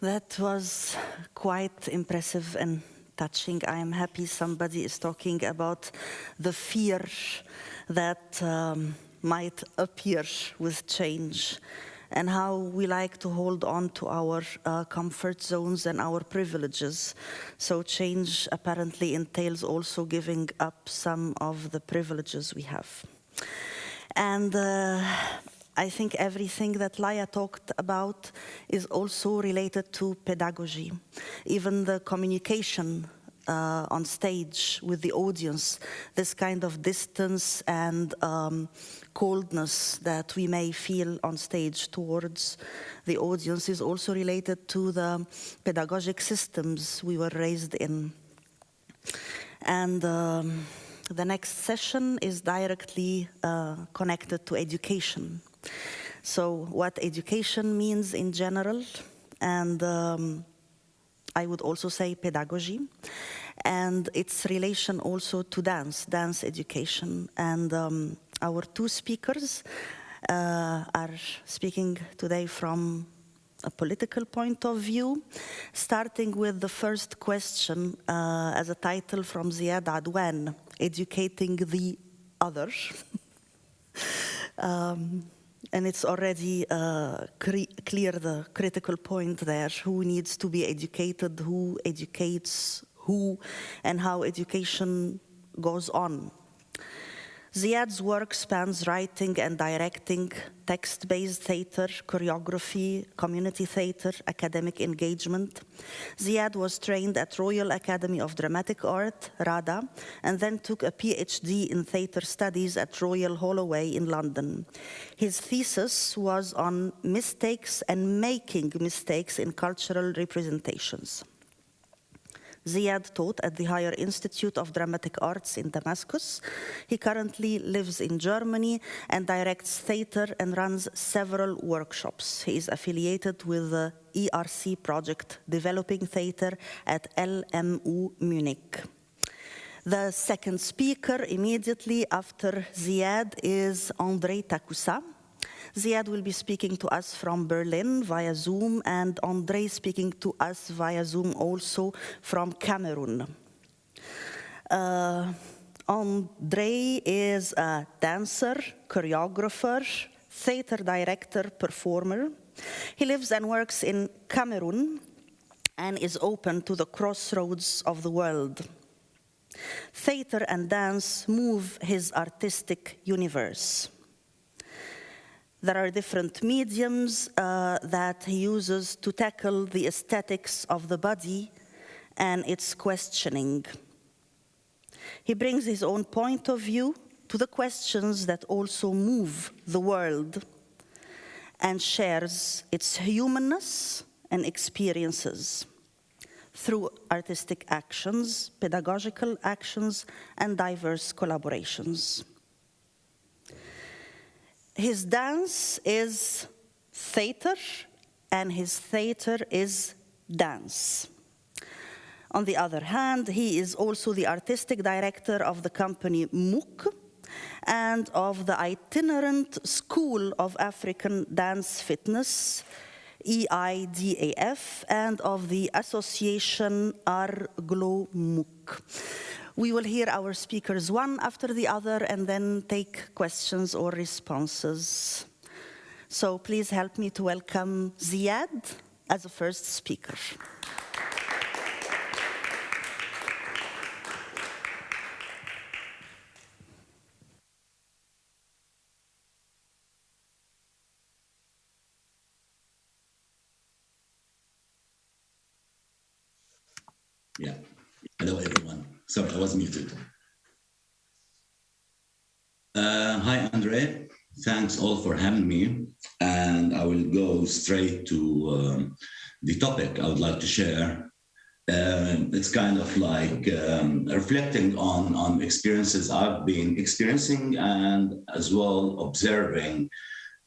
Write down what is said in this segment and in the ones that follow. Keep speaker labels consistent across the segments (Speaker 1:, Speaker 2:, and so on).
Speaker 1: That was quite impressive and touching. I am happy somebody is talking about the fear that might appear with change and how we like to hold on to our comfort zones and our privileges. So change apparently entails also giving up some of the privileges we have. And I think everything that Laia talked about is also related to pedagogy. Even the communication on stage with the audience, this kind of distance and coldness that we may feel on stage towards the audience is also related to the pedagogic systems we were raised in. And the next session is directly connected to education. So what education means in general, and I would also say pedagogy, and its relation also to dance education. And our two speakers are speaking today from a political point of view, starting with the first question as a title from Ziad Adwan, Educating the Other. And it's already clear the critical point there, who needs to be educated, who educates who, and how education goes on. Ziad's work spans writing and directing, text-based theater, choreography, community theater, academic engagement. Ziad was trained at Royal Academy of Dramatic Art, RADA, and then took a PhD in theater studies at Royal Holloway in London. His thesis was on mistakes and making mistakes in cultural representations. Ziad taught at the Higher Institute of Dramatic Arts in Damascus. He currently lives in Germany and directs theater and runs several workshops. He is affiliated with the ERC project, Developing Theater at LMU Munich. The second speaker immediately after Ziad is André Takoussa. Ziad will be speaking to us from Berlin via Zoom, and André speaking to us via Zoom also from Cameroon. André is a dancer, choreographer, theater director, performer. He lives and works in Cameroon and is open to the crossroads of the world. Theater and dance move his artistic universe. There are different mediums that he uses to tackle the aesthetics of the body and its questioning. He brings his own point of view to the questions that also move the world and shares its humanness and experiences through artistic actions, pedagogical actions, and diverse collaborations. His dance is theater, and his theater is dance. On the other hand, he is also the artistic director of the company MOOC and of the itinerant School of African Dance Fitness, EIDAF, and of the association Arglo MOOC. We will hear our speakers one after the other and then take questions or responses. So please help me to welcome Ziad as a first speaker.
Speaker 2: Yeah. Hello, everyone. Sorry, I was muted. Hi, Andre. Thanks all for having me. And I will go straight to the topic I would like to share. It's kind of like reflecting on experiences I've been experiencing and as well observing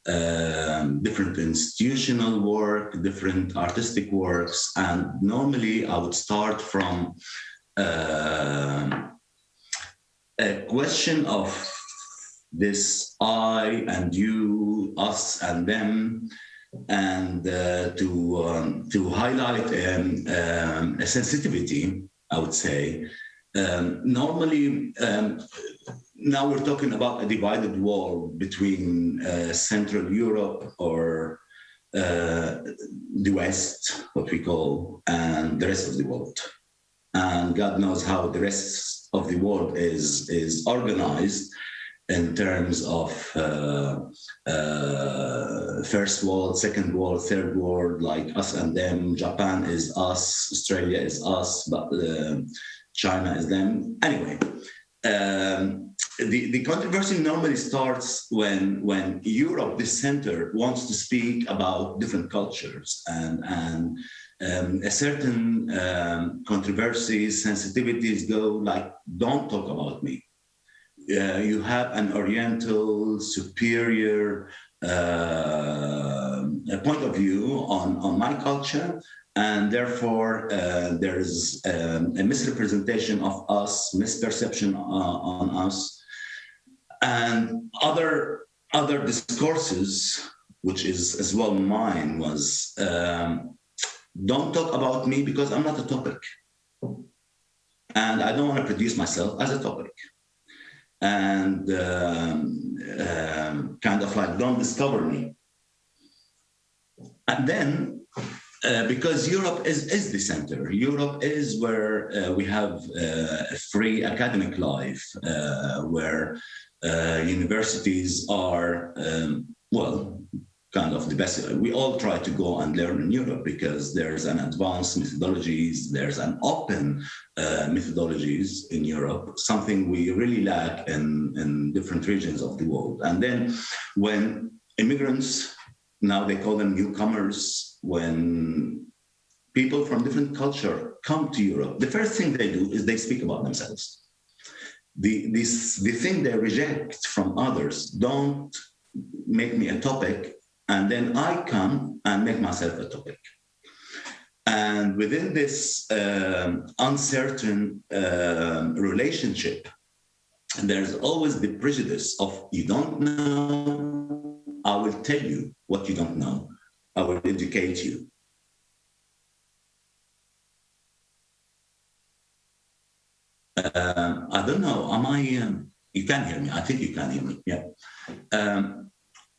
Speaker 2: different institutional work, different artistic works. And normally I would start from a question of this I and you, us and them, and to highlight a sensitivity, I would say. Normally, now we're talking about a divided world between Central Europe or the West, what we call, and the rest of the world. And God knows how the rest of the world is organized in terms of first world, second world, third world, like us and them. Japan is us, Australia is us, but China is them. Anyway, the controversy normally starts when Europe, the center, wants to speak about different cultures and a certain controversies, sensitivities go like, don't talk about me. You have an Oriental superior point of view on my culture, and therefore there is a misrepresentation of us, misperception on us, and other discourses, which is as well mine, was don't talk about me because I'm not a topic, and I don't want to produce myself as a topic. And kind of like, don't discover me. And then, because Europe is the center, Europe is where we have a free academic life, where universities are, well, kind of the best. We all try to go and learn in Europe because there's an advanced methodologies, there's an open methodologies in Europe, something we really lack in different regions of the world. And then when immigrants, now they call them newcomers, when people from different culture come to Europe, the first thing they do is they speak about themselves. The thing they reject from others, don't make me a topic, and then I come and make myself a topic. And within this uncertain relationship, there's always the prejudice of, you don't know, I will tell you what you don't know. I will educate you. I don't know, am I, you can hear me, I think you can hear me, yeah.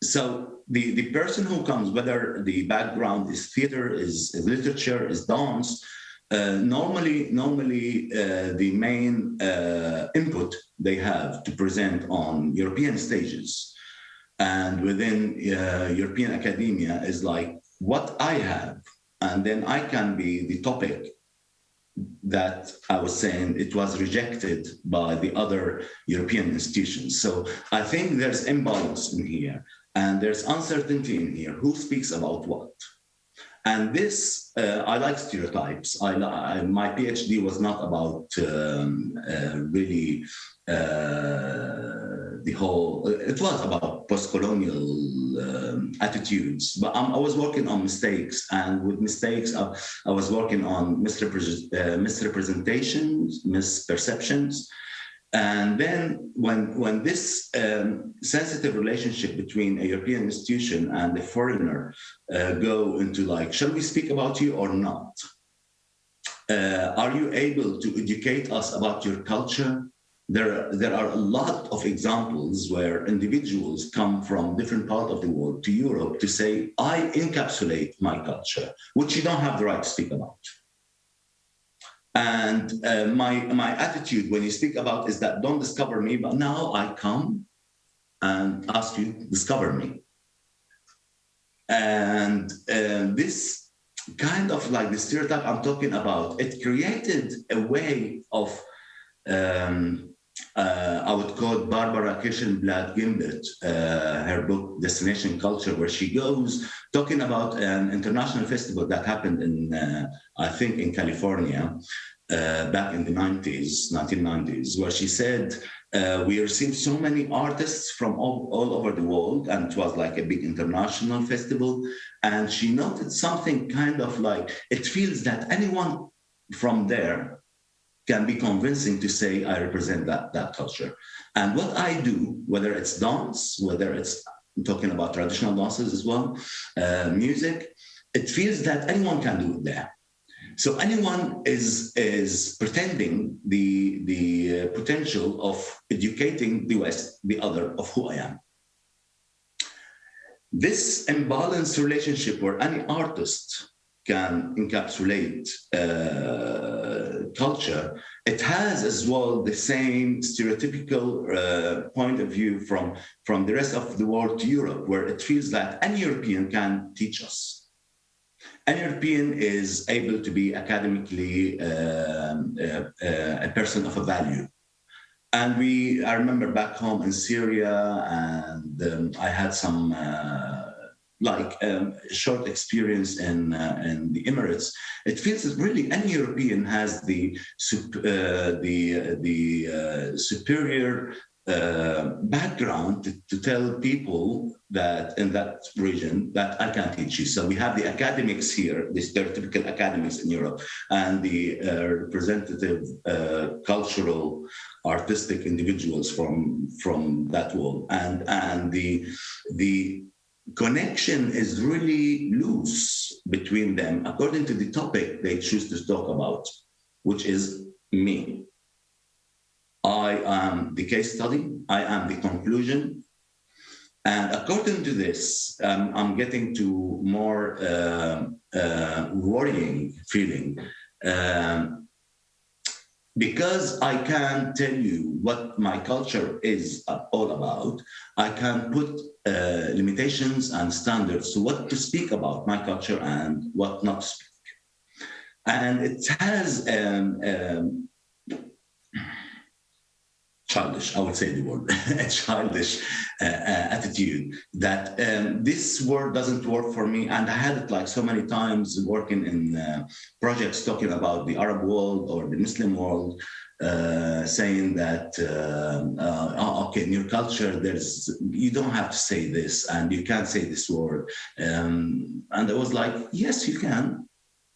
Speaker 2: So the person who comes, whether the background is theater, is literature, is dance, normally the main input they have to present on European stages and within European academia is like what I have, and then I can be the topic that I was saying it was rejected by the other European institutions. So I think there's imbalance in here. And there's uncertainty in here. Who speaks about what? And this, I like stereotypes. My PhD was not about really the whole, it was about post-colonial attitudes, but I was working on mistakes, and with mistakes, I was working on misrepresentations, misperceptions. And then when this sensitive relationship between a European institution and a foreigner go into like, shall we speak about you or not? Are you able to educate us about your culture? There are a lot of examples where individuals come from different parts of the world to Europe to say, I encapsulate my culture, which you don't have the right to speak about. And my attitude when you speak about is that don't discover me, but now I come and ask you to discover me. And this kind of like the stereotype I'm talking about, it created a way of, I would quote Barbara Kirschenblatt-Gimbert, her book, Destination Culture, where she goes talking about an international festival that happened in, I think in California, back in the 1990s, where she said, we received so many artists from all over the world, and it was like a big international festival. And she noted something kind of like, it feels that anyone from there can be convincing to say, I represent that culture. And what I do, whether it's dance, whether it's I'm talking about traditional dances as well, music. It feels that anyone can do it there. So anyone is pretending the potential of educating the West, the other of who I am. This imbalanced relationship where any artist can encapsulate culture, it has as well the same stereotypical point of view from the rest of the world to Europe, where it feels that any European can teach us. Any European is able to be academically a person of a value. And I remember back home in Syria, and I had some short experience in the Emirates. It feels that really any European has the superior background to tell people that in that region that I can teach you. So we have the academics here, the stereotypical academics in Europe, and the representative cultural, artistic individuals from that world, and the connection is really loose between them according to the topic they choose to talk about, which is me. I am the case study, I am the conclusion. And according to this, I'm getting to more worrying feeling. Because I can tell you what my culture is all about, I can put limitations and standards to what to speak about my culture and what not to speak. And it has childish, I would say the word, a childish attitude that this word doesn't work for me. And I had it like so many times working in projects talking about the Arab world or the Muslim world, saying that, okay, in your culture, you don't have to say this and you can't say this word. And I was like, yes, you can.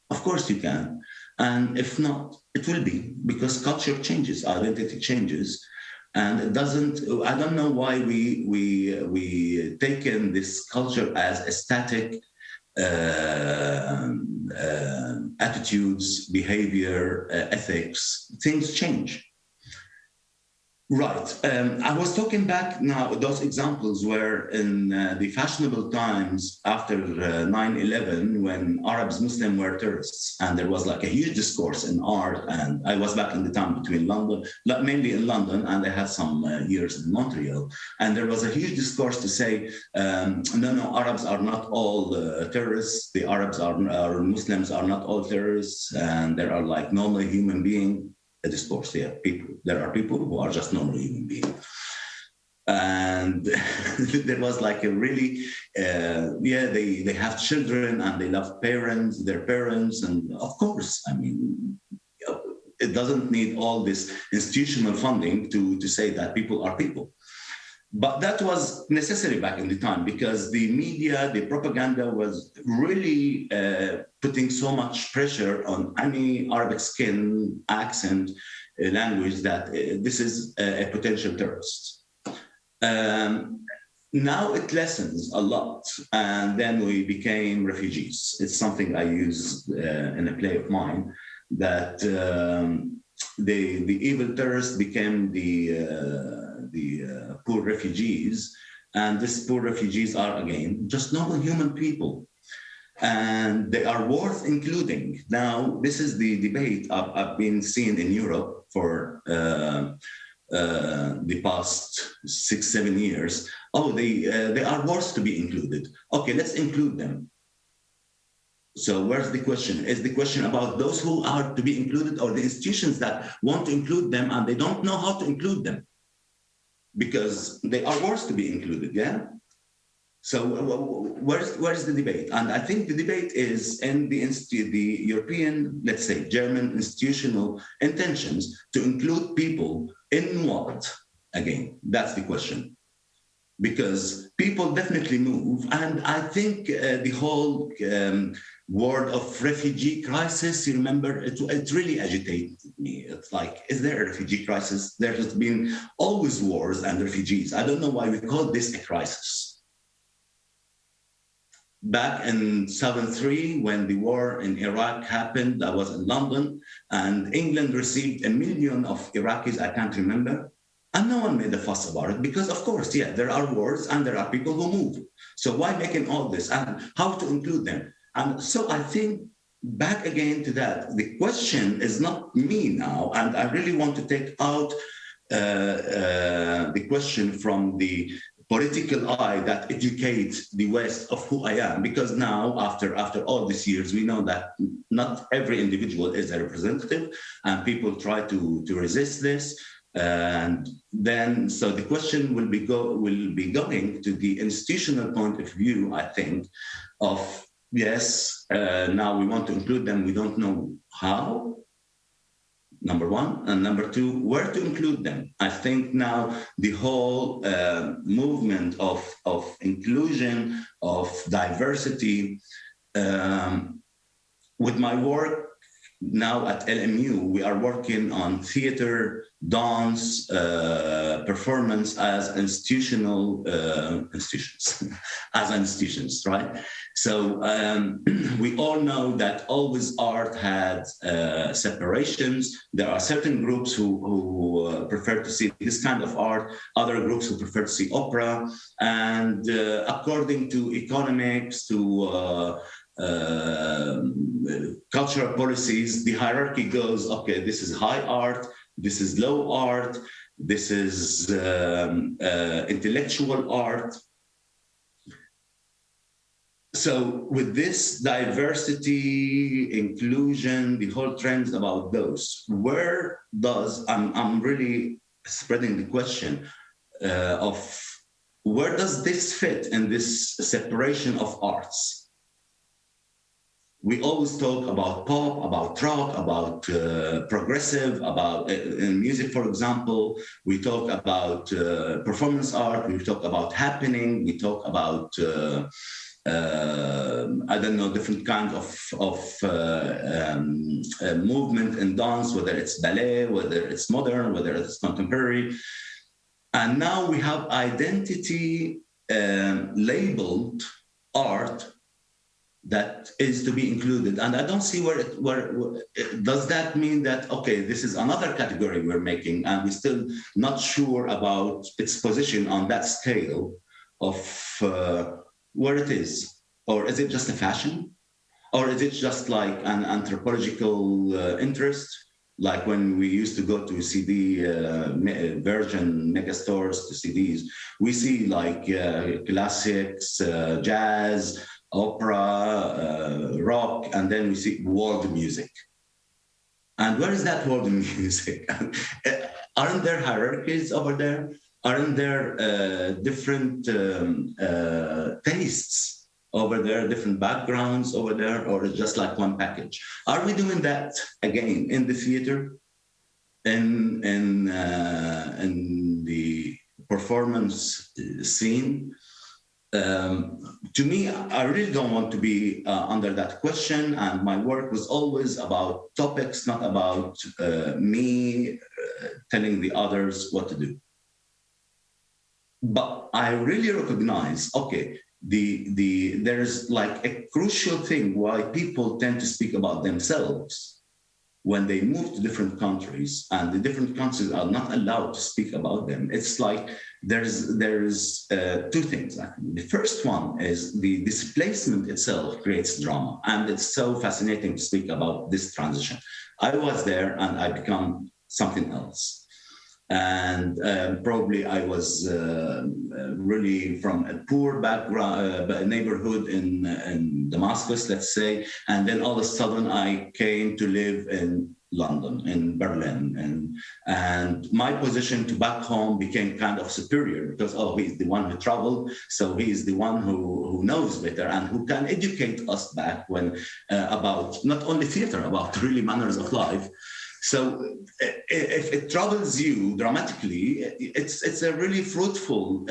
Speaker 2: Of course you can. And if not, it will be, because culture changes, identity changes. And it doesn't, I don't know why we take in this culture as a static attitudes, behavior, ethics. Things change. Right. I was talking back now, those examples were in the fashionable times after 9/11, when Arabs, Muslims were terrorists. And there was like a huge discourse in art. And I was back in the time between London, mainly in London, and I had some years in Montreal. And there was a huge discourse to say, no, Arabs are not all terrorists. The Arabs or Muslims are not all terrorists. And there are like normal human beings. Discourse, yeah, there are people who are just normal human beings. And there was like a really, they have children and they love their parents. And of course, I mean, it doesn't need all this institutional funding to say that people are people. But that was necessary back in the time, because the media, the propaganda was really putting so much pressure on any Arabic skin, accent, language, that this is a potential terrorist. Now it lessens a lot, and then we became refugees. It's something I use in a play of mine, that the evil terrorists became the poor refugees, and these poor refugees are, again, just normal human people, and they are worth including. Now, this is the debate I've been seeing in Europe for the past 6-7 years. Oh, they are worth to be included. Okay, let's include them. So where's the question? Is the question about those who are to be included, or the institutions that want to include them and they don't know how to include them? Because they are worth to be included, yeah? So where's the debate? And I think the debate is in the European, let's say, German institutional intentions to include people in what? Again, that's the question. Because people definitely move. And I think the whole word of refugee crisis, you remember, it really agitated me. It's like, is there a refugee crisis? There has been always wars and refugees. I don't know why we call this a crisis. back in 73, when the war in Iraq happened, I was in London, and England received 1 million of Iraqis, I can't remember, and no one made a fuss about it because, of course, yeah, there are wars and there are people who move. So why making all this, and how to include them? And so I think back again to that, the question is not me now, and I really want to take out the question from the political eye that educates the West of who I am, because now, after all these years, we know that not every individual is a representative, and people try to resist this. And then, so the question will be going to the institutional point of view, I think, of yes, now we want to include them, we don't know how, number one, and number two, where to include them. I think now the whole movement of inclusion, of diversity, with my work now at LMU, we are working on theater, dance, performance as institutional institutions, as institutions, right? So we all know that always art had separations. There are certain groups who prefer to see this kind of art, other groups who prefer to see opera, and according to economics, to cultural policies, the hierarchy goes, okay, this is high art, this is low art, this is intellectual art. So with this diversity, inclusion, the whole trends about those, where does, I'm really spreading the question of where does this fit in this separation of arts? We always talk about pop, about rock, about progressive, about in music, for example. We talk about performance art, we talk about happening, we talk about, I don't know, different kinds of movement in dance, whether it's ballet, whether it's modern, whether it's contemporary. And now we have identity labeled art that is to be included. And I don't see where does that mean that, okay, this is another category we're making and we're still not sure about its position on that scale of where it is? Or is it just a fashion? Or is it just like an anthropological interest? Like when we used to go to CD, Virgin megastores to CDs, we see like classics, jazz, opera, rock, and then we see world music. And where is that world music? Aren't there hierarchies over there? Aren't there different tastes over there, different backgrounds over there, or just like one package? Are we doing that again in the theater, in the performance scene? To me, I really don't want to be under that question, and my work was always about topics, not about me telling the others what to do. But I really recognize, okay, there's like a crucial thing why people tend to speak about themselves when they move to different countries, and the different countries are not allowed to speak about them. It's like there's two things. The first one is the displacement itself creates drama, and it's so fascinating to speak about this transition. I was there and I become something else. And probably I was really from a poor background, neighborhood in Damascus, let's say, and then all of a sudden I came to live in London, in Berlin, and my position to back home became kind of superior because, oh, he's the one who traveled, so he's the one who knows better and who can educate us back when about not only theater, about really manners of life. So if it troubles you dramatically, it's a really fruitful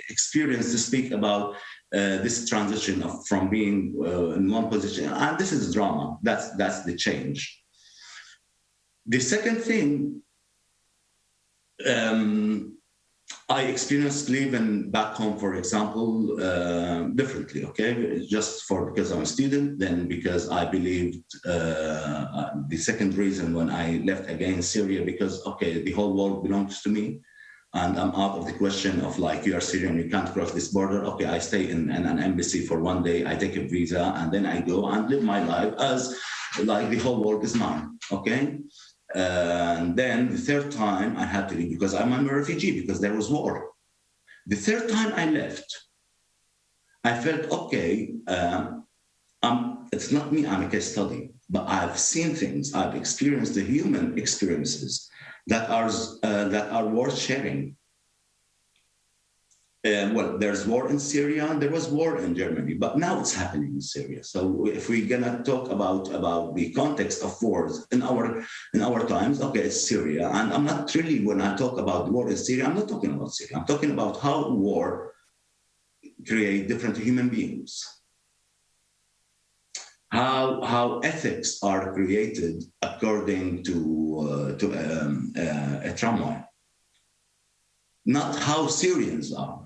Speaker 2: experience to speak about this transition from being in one position. And this is drama. That's the change. The second thing, I experienced living back home, for example, differently, okay? Just because I'm a student, then because I believed the second reason when I left again Syria, because, okay, the whole world belongs to me and I'm out of the question of like, you are Syrian, you can't cross this border. Okay, I stay in an embassy for one day, I take a visa and then I go and live my life as like the whole world is mine, okay? And then the third time I had to leave because I'm a refugee because there was war. The third time I left, I felt, okay, it's not me, I'm a case study, but I've seen things, I've experienced the human experiences that are worth sharing. Well, there's war in Syria and there was war in Germany, but now it's happening in Syria. So if we're gonna talk about the context of wars in our times, okay, it's Syria. And I'm not really, when I talk about the war in Syria, I'm not talking about Syria. I'm talking about how war create different human beings. How ethics are created according to a trauma. Not how Syrians are.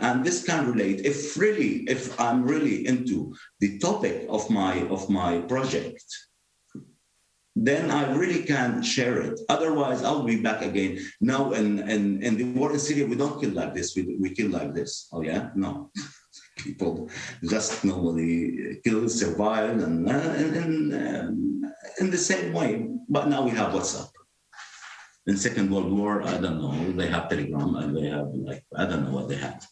Speaker 2: And this can relate if I'm really into the topic of my project, then I really can share it. Otherwise, I'll be back again. No, in the war in Syria, we don't kill like this. We kill like this. Oh yeah, no. People just normally kill, survive, and in the same way. But now we have WhatsApp. In Second World War, I don't know, they have Telegram and they have I don't know what they have.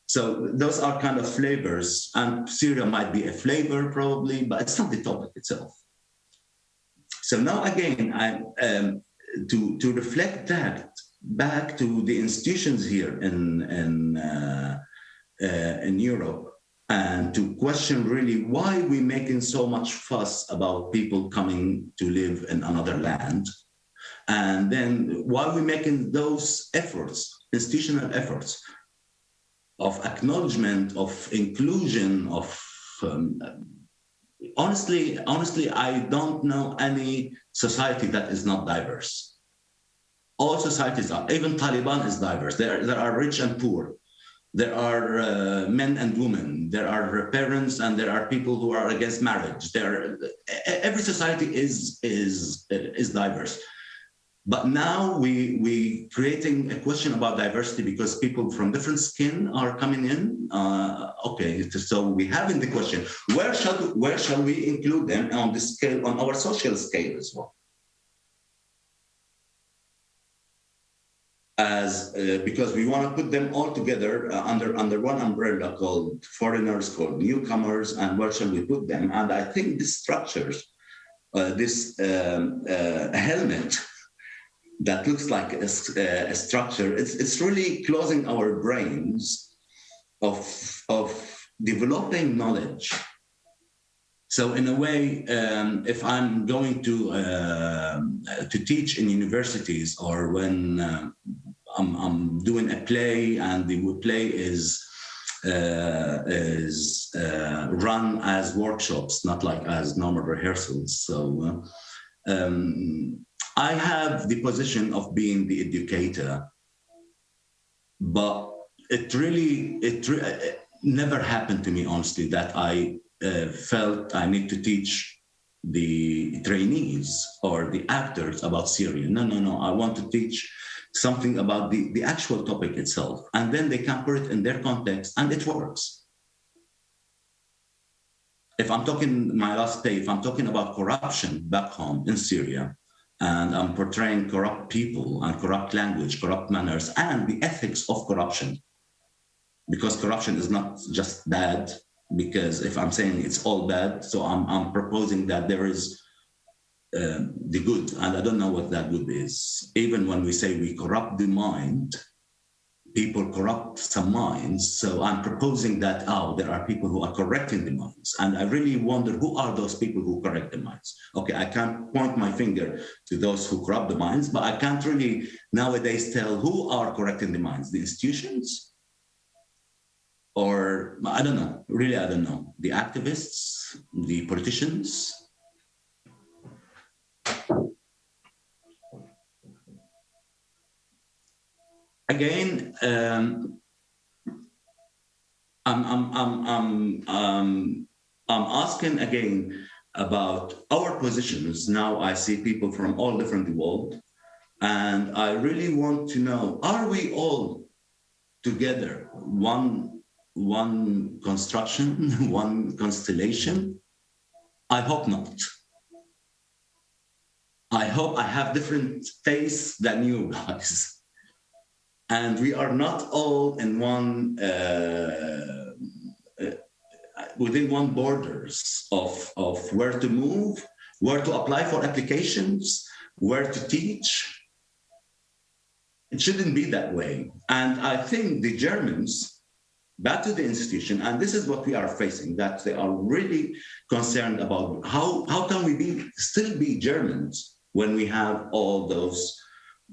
Speaker 2: So those are kind of flavors, and Syria might be a flavor probably, but it's not the topic itself. So now again, to reflect that back to the institutions here in Europe, and to question really why we're making so much fuss about people coming to live in another land. And then why we're making those efforts, institutional efforts of acknowledgement, of inclusion, of honestly, I don't know any society that is not diverse. All societies are, even Taliban is diverse. There are rich and poor. There are men and women. There are parents, and there are people who are against marriage. Every society is diverse. But now we creating a question about diversity because people from different skin are coming in. Okay, so we have in the question, where shall we include them on the scale, on our social scale as well? Because we want to put them all together under one umbrella called foreigners, called newcomers, and where shall we put them? And I think this structures, this helmet, that looks like a structure, it's really closing our brains of developing knowledge. So in a way, if I'm going to teach in universities, or when I'm doing a play and the play is run as workshops, not like as normal rehearsals. So I have the position of being the educator, but it never happened to me, honestly, that I felt I need to teach the trainees or the actors about Syria. No. I want to teach something about the actual topic itself, and then they can put it in their context, and it works. If I'm talking my last day, if I'm talking about corruption back home in Syria, and I'm portraying corrupt people and corrupt language, corrupt manners, and the ethics of corruption. Because corruption is not just bad, because if I'm saying it's all bad, so I'm proposing that there is the good, and I don't know what that good is. Even when we say we corrupt the mind, people corrupt some minds. So I'm proposing that, there are people who are correcting the minds. And I really wonder, who are those people who correct the minds? Okay, I can't point my finger to those who corrupt the minds, but I can't really nowadays tell who are correcting the minds, the institutions? Or, I don't know, really, I don't know. The activists, the politicians? again, I'm asking again about our positions. Now I see people from all different world, and I really want to know: are we all together one construction, one constellation? I hope not. I hope I have different tastes than you guys, and we are not all in one. Within one borders of where to move, where to apply for applications, where to teach. It shouldn't be that way. And I think the Germans, back to the institution, and this is what we are facing, that they are really concerned about how can we still be Germans when we have all those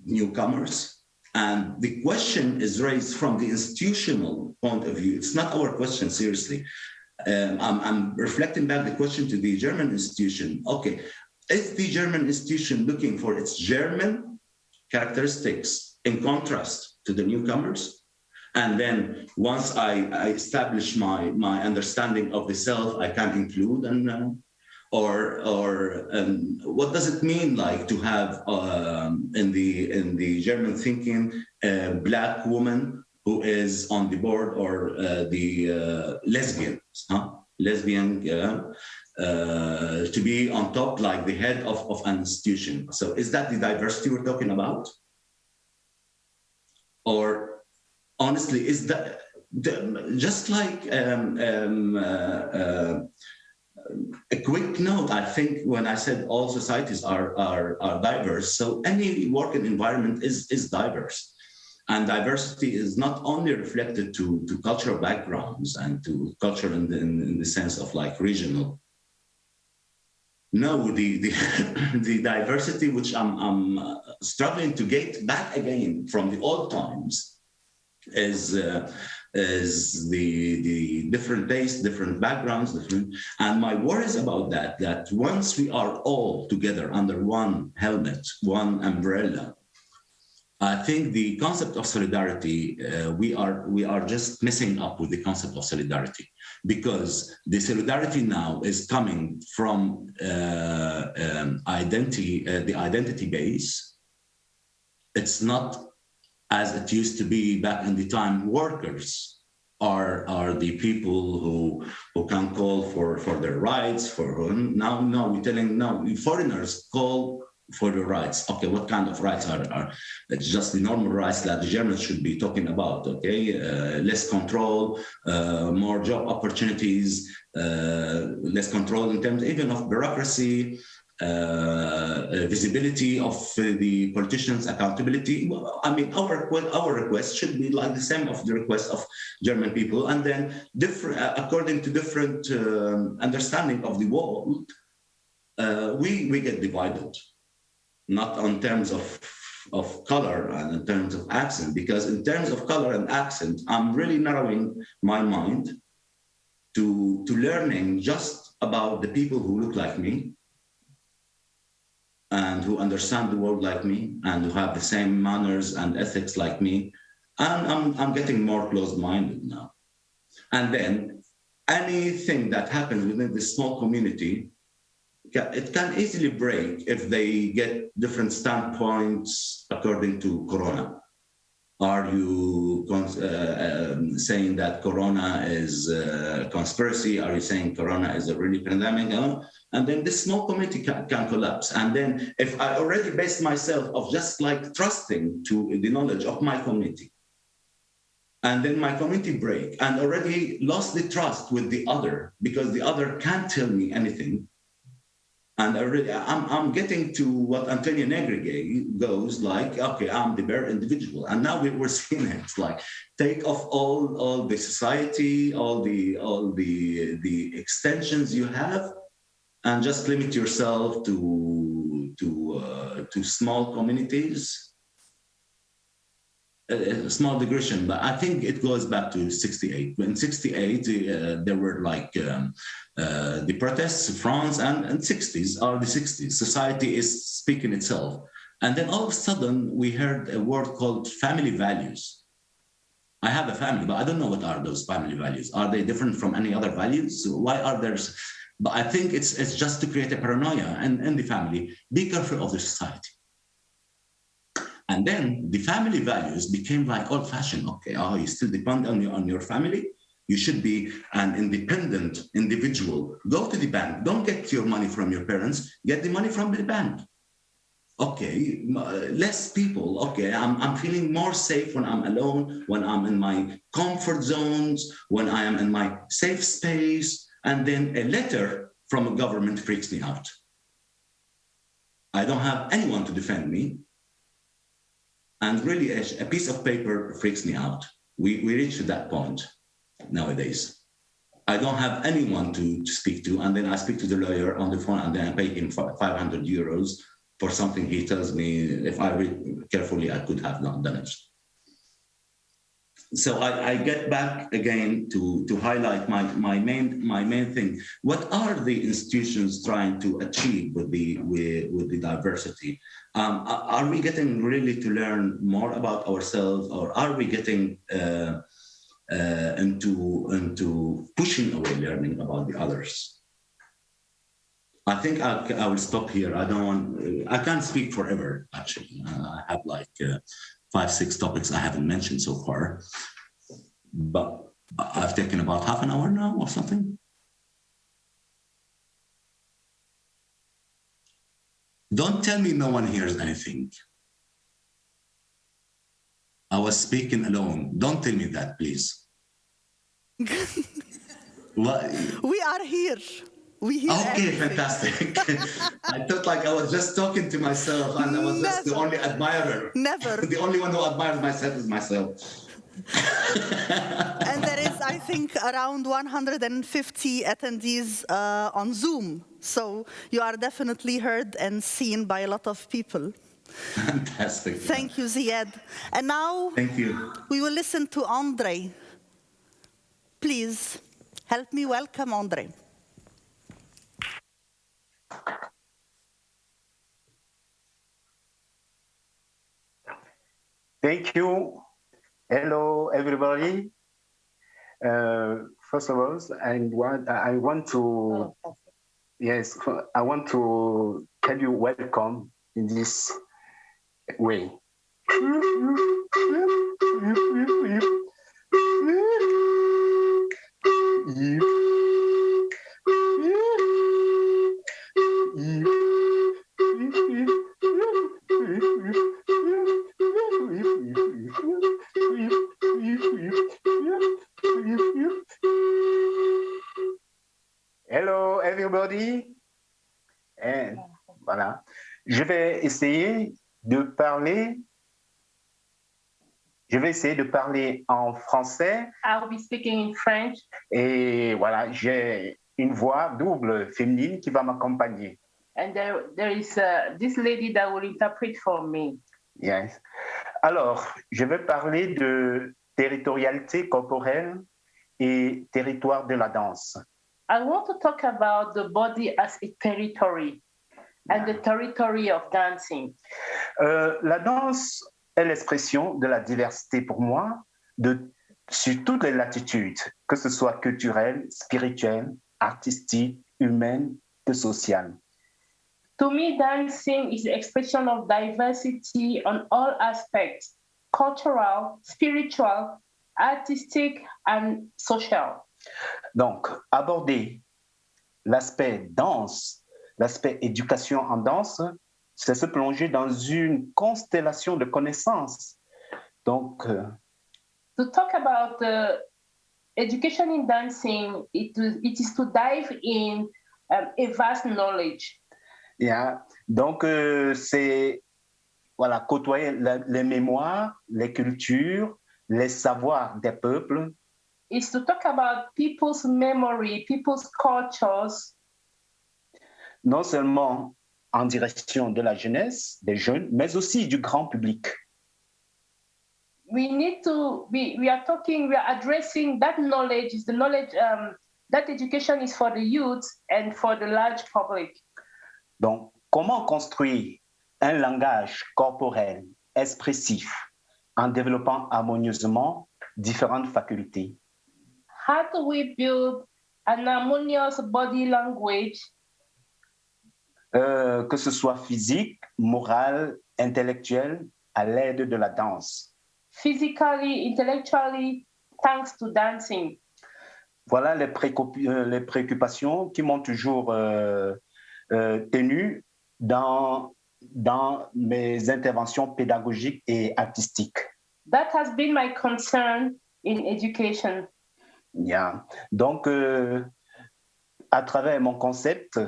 Speaker 2: newcomers. And the question is raised from the institutional point of view. It's not our question, seriously. I'm reflecting back the question to the German institution. Okay, is the German institution looking for its German characteristics in contrast to the newcomers? And then once I establish my understanding of the self, I can include what does it mean like to have in the German thinking a Black woman who is on the board, or the lesbian to be on top, like the head of an institution. So is that the diversity we're talking about? Or honestly, is that just like a quick note? I think when I said all societies are diverse, so any working environment is diverse. And diversity is not only reflected to cultural backgrounds and to culture in the sense of like regional. No, the diversity which I'm struggling to get back again from the old times is the different tastes, different backgrounds, and my worries about that once we are all together under one helmet, one umbrella, I think the concept of solidarity, we are just messing up with the concept of solidarity, because the solidarity now is coming from the identity base. It's not as it used to be back in the time. Workers are the people who can call for their rights. Now we're telling foreigners call for the rights. Okay, what kind of rights are it's just the normal rights that the Germans should be talking about. Okay, less control, more job opportunities, less control in terms even of bureaucracy, visibility of the politicians, accountability. Well, I mean, our request should be like the same of the request of German people, and then different according to different understanding of the world. We get divided. Not in terms of color and in terms of accent, because in terms of color and accent, I'm really narrowing my mind to learning just about the people who look like me and who understand the world like me and who have the same manners and ethics like me. And I'm getting more closed-minded now. And then anything that happens within this small community, it can easily break if they get different standpoints according to Corona. Are you saying that Corona is a conspiracy? Are you saying Corona is a really pandemic? And then this small community can collapse. And then if I already based myself of just like trusting to the knowledge of my community, and then my community break and already lost the trust with the other because the other can't tell me anything. And I'm getting to what Antonio Negri goes like, okay, I'm the bare individual. And now we're seeing it like take off all the society, all the extensions you have, and just limit yourself to small communities. A small digression, but I think it goes back to 68. In 68, there were like the protests in France, and 60s are the 60s. Society is speaking itself. And then all of a sudden, we heard a word called family values. I have a family, but I don't know what are those family values. Are they different from any other values? Why are there? But I think it's just to create a paranoia in the family. Be careful of the society. And then the family values became like old-fashioned. Okay, oh, you still depend on your family? You should be an independent individual. Go to the bank. Don't get your money from your parents. Get the money from the bank. Okay, less people. Okay, I'm feeling more safe when I'm alone, when I'm in my comfort zones, when I am in my safe space. And then a letter from a government freaks me out. I don't have anyone to defend me. And really, a piece of paper freaks me out. We reached that point nowadays. I don't have anyone to speak to. And then I speak to the lawyer on the phone, and then I pay him 500 euros for something he tells me. If I read carefully, I could have not done it. So I get back again to highlight my main thing. What are the institutions trying to achieve with the diversity? Are we getting really to learn more about ourselves, or are we getting into pushing away learning about the others? I think I will stop here. I can't speak forever, actually. I have like 5-6 topics I haven't mentioned so far, but I've taken about half an hour now or something. Don't tell me no one hears anything. I was speaking alone. Don't tell me that, please. What?
Speaker 1: We are here. We hear
Speaker 2: Okay,
Speaker 1: everything.
Speaker 2: fantastic. I felt like I was just talking to myself, and I was just the only admirer.
Speaker 1: Never.
Speaker 2: The only one who admires myself is myself.
Speaker 1: And there is, I think, around 150 attendees on Zoom. So you are definitely heard and seen by a lot of people.
Speaker 2: Fantastic.
Speaker 1: Thank you, Ziad. And now
Speaker 2: Thank you.
Speaker 1: we will listen to Andre. Please help me welcome Andre.
Speaker 3: Thank you. Hello, everybody. First of all, I want to tell you welcome in this way. Hello, everybody. Et voilà. Je vais essayer de parler en français.
Speaker 4: I'll be speaking in French.
Speaker 3: Et voilà, j'ai une voix double féminine qui va m'accompagner.
Speaker 4: And there is this lady that will interpret for me.
Speaker 3: Yes. Alors, je vais parler de territorialité corporelle et territoire de la danse.
Speaker 4: I want to talk about the body as a territory and the territory of dancing.
Speaker 3: La danse est l'expression de la diversité pour moi sur toutes les latitudes, que ce soit culturelle, spirituelle, artistique, humaine que sociale.
Speaker 4: To me, dancing is the expression of diversity on all aspects, cultural, spiritual, artistic, and social.
Speaker 3: Donc, aborder l'aspect danse, l'aspect éducation en danse, c'est se plonger dans une constellation de connaissances. Donc,
Speaker 4: to talk about education in dancing, it is to dive in a vast knowledge.
Speaker 3: Yeah. Donc, c'est côtoyer les mémoires, les cultures, les savoirs des peuples.
Speaker 4: It's to talk about people's memory, people's cultures.
Speaker 3: Non seulement en direction de la jeunesse, des jeunes, mais aussi du grand public.
Speaker 4: We are addressing that knowledge, is the knowledge, that education is for the youth and for the large public.
Speaker 3: Donc, comment construire un langage corporel expressif en développant harmonieusement différentes facultés.
Speaker 4: How do we build an harmonious body language,
Speaker 3: Que ce soit physique, moral, intellectuel, à l'aide de la danse.
Speaker 4: physically, intellectually, thanks to dancing?
Speaker 3: Voilà les préoccupations qui m'ont toujours tenu dans mes interventions pédagogiques et artistiques.
Speaker 4: That has been my concern in education.
Speaker 3: Yeah. Donc, à travers mon concept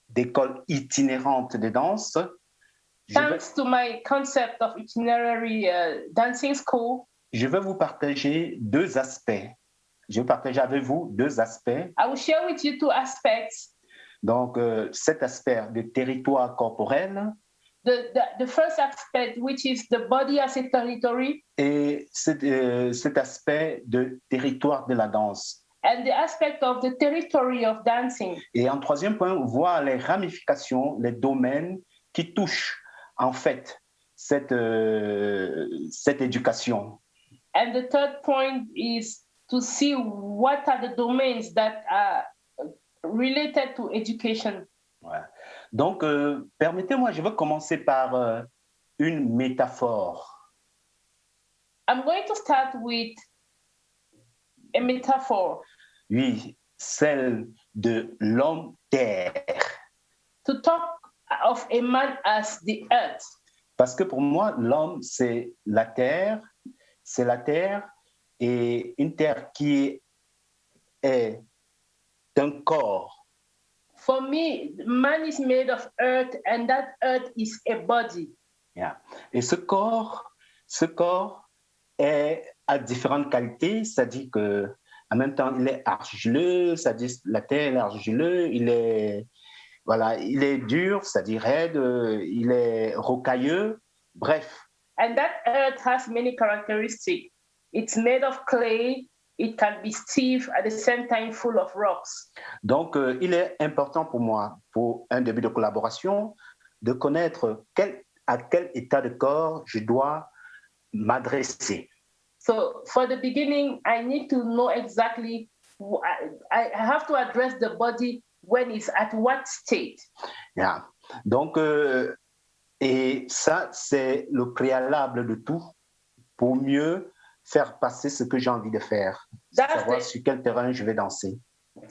Speaker 3: d'école itinérante de danse,
Speaker 4: Thanks to my concept of itinerary dancing school,
Speaker 3: je vais vous partager deux aspects. Je vais partager avec vous deux aspects.
Speaker 4: I will share with you two aspects.
Speaker 3: Donc, cet aspect de territoire corporel
Speaker 4: The first aspect, which is the body as a territory,
Speaker 3: et cet aspect de territoire de la danse.
Speaker 4: and the aspect of the territory of dancing.
Speaker 3: Et en troisième point, voir les ramifications, les domaines qui touchent en fait cette éducation.
Speaker 4: And the third point is to see what are the domains that are related to education.
Speaker 3: Ouais. Donc, permettez-moi, je vais commencer par une métaphore.
Speaker 4: I'm going to start with a metaphor
Speaker 3: Oui, celle de l'homme-terre.
Speaker 4: to talk of a man as the earth.
Speaker 3: Parce que pour moi, l'homme, c'est la terre et une terre qui est un corps.
Speaker 4: For me, man is made of earth, and that earth is a body.
Speaker 3: Yeah. Et ce corps est à différentes qualités, c'est-à-dire que en même temps, il est argileux, c'est-à-dire la terre est argileux, il est dur, c'est-à-dire raide, il est rocailleux, bref.
Speaker 4: And that earth has many characteristics. It's made of clay, it can be stiff, at the same time full of rocks.
Speaker 3: Donc, il est important pour moi, pour un début de collaboration, de connaître à quel état de corps je dois m'adresser.
Speaker 4: So for the beginning, I need to know exactly, I have to address the body when it's at what state.
Speaker 3: Yeah. Donc, et ça, c'est le préalable de tout pour mieux faire passer ce que j'ai envie de faire, savoir sur quel terrain je vais danser.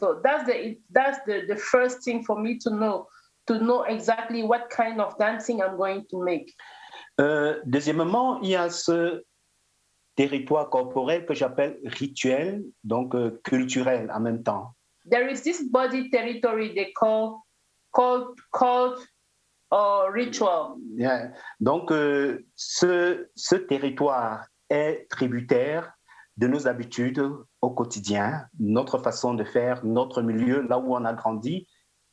Speaker 4: So that's the first thing for me to know exactly what kind of dancing I'm going to make.
Speaker 3: Deuxièmement, il y a ce territoire corporel que j'appelle rituel, donc culturel en même temps.
Speaker 4: There is this body territory they call or ritual.
Speaker 3: Yeah. Donc, ce territoire est tributaire de nos habitudes au quotidien, notre façon de faire, notre milieu, là où on a grandi,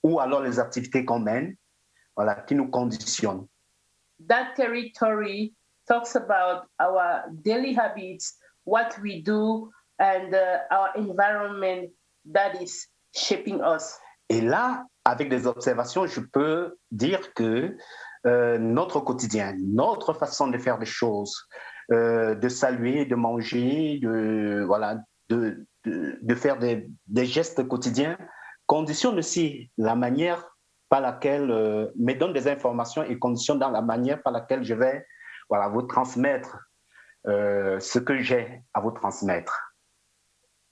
Speaker 3: ou alors les activités qu'on mène, voilà, qui nous conditionnent.
Speaker 4: That territory talks about our daily habits, what we do, and our environment that is shaping us.
Speaker 3: Et là, avec des observations, je peux dire que notre quotidien, notre façon de faire des choses, de saluer, de manger, de faire des gestes quotidiens, conditionne aussi la manière par laquelle, me donne des informations et conditionne dans la manière par laquelle je vais vous transmettre ce que j'ai à vous transmettre.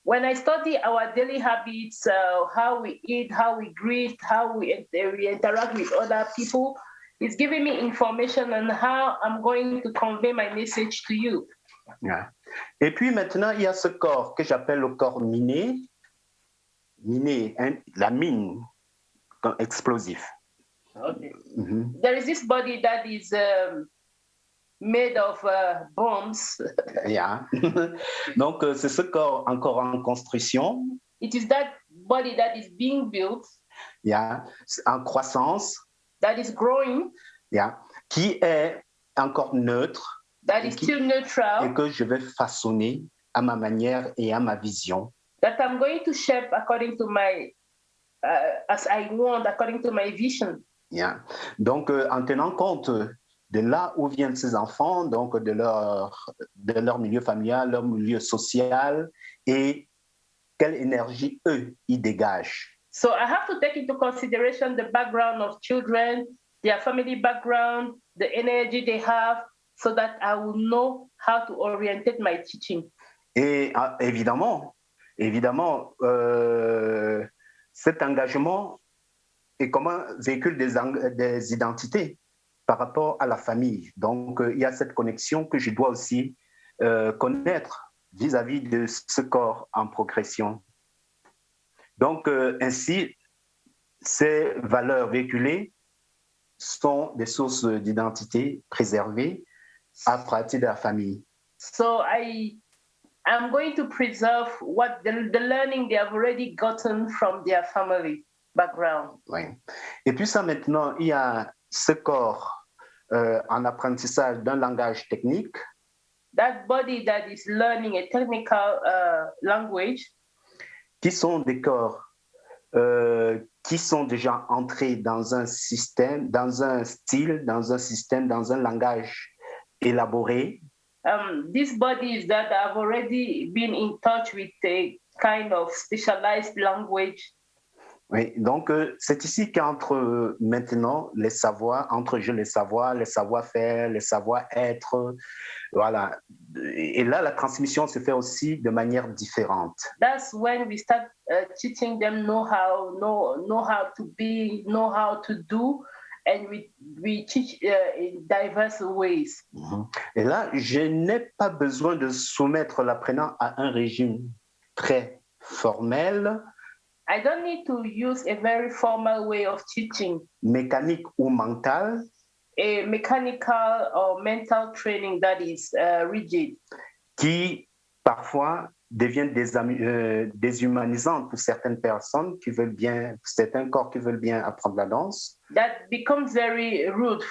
Speaker 4: When I study our daily habits, how we eat, how we greet, how we interact with other people, it's giving me information on how I'm going to convey my message to you.
Speaker 3: Yeah. Et puis maintenant, il y a ce corps que j'appelle le corps miné, hein, la mine explosif.
Speaker 4: Okay.
Speaker 3: Mm-hmm.
Speaker 4: There is this body that is made of bombs.
Speaker 3: Yeah. Donc, c'est ce corps encore en construction.
Speaker 4: It is that body that is being built.
Speaker 3: Yeah. En croissance.
Speaker 4: That is growing.
Speaker 3: Yeah. Qui est encore neutre.
Speaker 4: That is still neutral.
Speaker 3: Et que je vais façonner à ma manière et à ma vision.
Speaker 4: That I'm going to shape according to my, as I want, according to my vision.
Speaker 3: Yeah. Donc, en tenant compte de là où viennent ces enfants, donc de leur milieu familial, leur milieu social, et quelle énergie, eux, ils dégagent.
Speaker 4: So I have to take into consideration the background of children, their family background, the energy they have, so that I will know how to orientate my teaching.
Speaker 3: Et évidemment, cet engagement est comme un véhicule des identités par rapport à la famille. Donc, il y a cette connexion que je dois aussi connaître vis-à-vis de ce corps en progression. Donc, ainsi, ces valeurs véhiculées sont des sources d'identité préservées à partir de la famille.
Speaker 4: So I'm going to preserve what the learning they have already gotten from their family background.
Speaker 3: Oui. Et puis ça, maintenant, il y a ce corps en apprentissage d'un langage technique
Speaker 4: That body that is learning a technical language,
Speaker 3: qui sont des corps qui sont déjà entrés dans un système, dans un style, dans un système, dans un langage élaboré.
Speaker 4: these bodies that have already been in touch with a kind of specialized language.
Speaker 3: Oui, donc c'est ici qu'entre maintenant les savoirs, entre les savoir-faire, les savoir-être, voilà. Et là, la transmission se fait aussi de manière différente.
Speaker 4: That's when we start teaching them know how to be, know how to do, and we teach in diverse ways.
Speaker 3: Et là, je n'ai pas besoin de soumettre l'apprenant à un régime très formel,
Speaker 4: I don't need to use a very formal way of teaching,
Speaker 3: mécanique ou mental,
Speaker 4: a mechanical or mental training that is rigid,
Speaker 3: qui parfois devient déshumanisant pour certaines personnes qui veulent bien, certains corps qui veulent bien apprendre la danse.
Speaker 4: that becomes very rude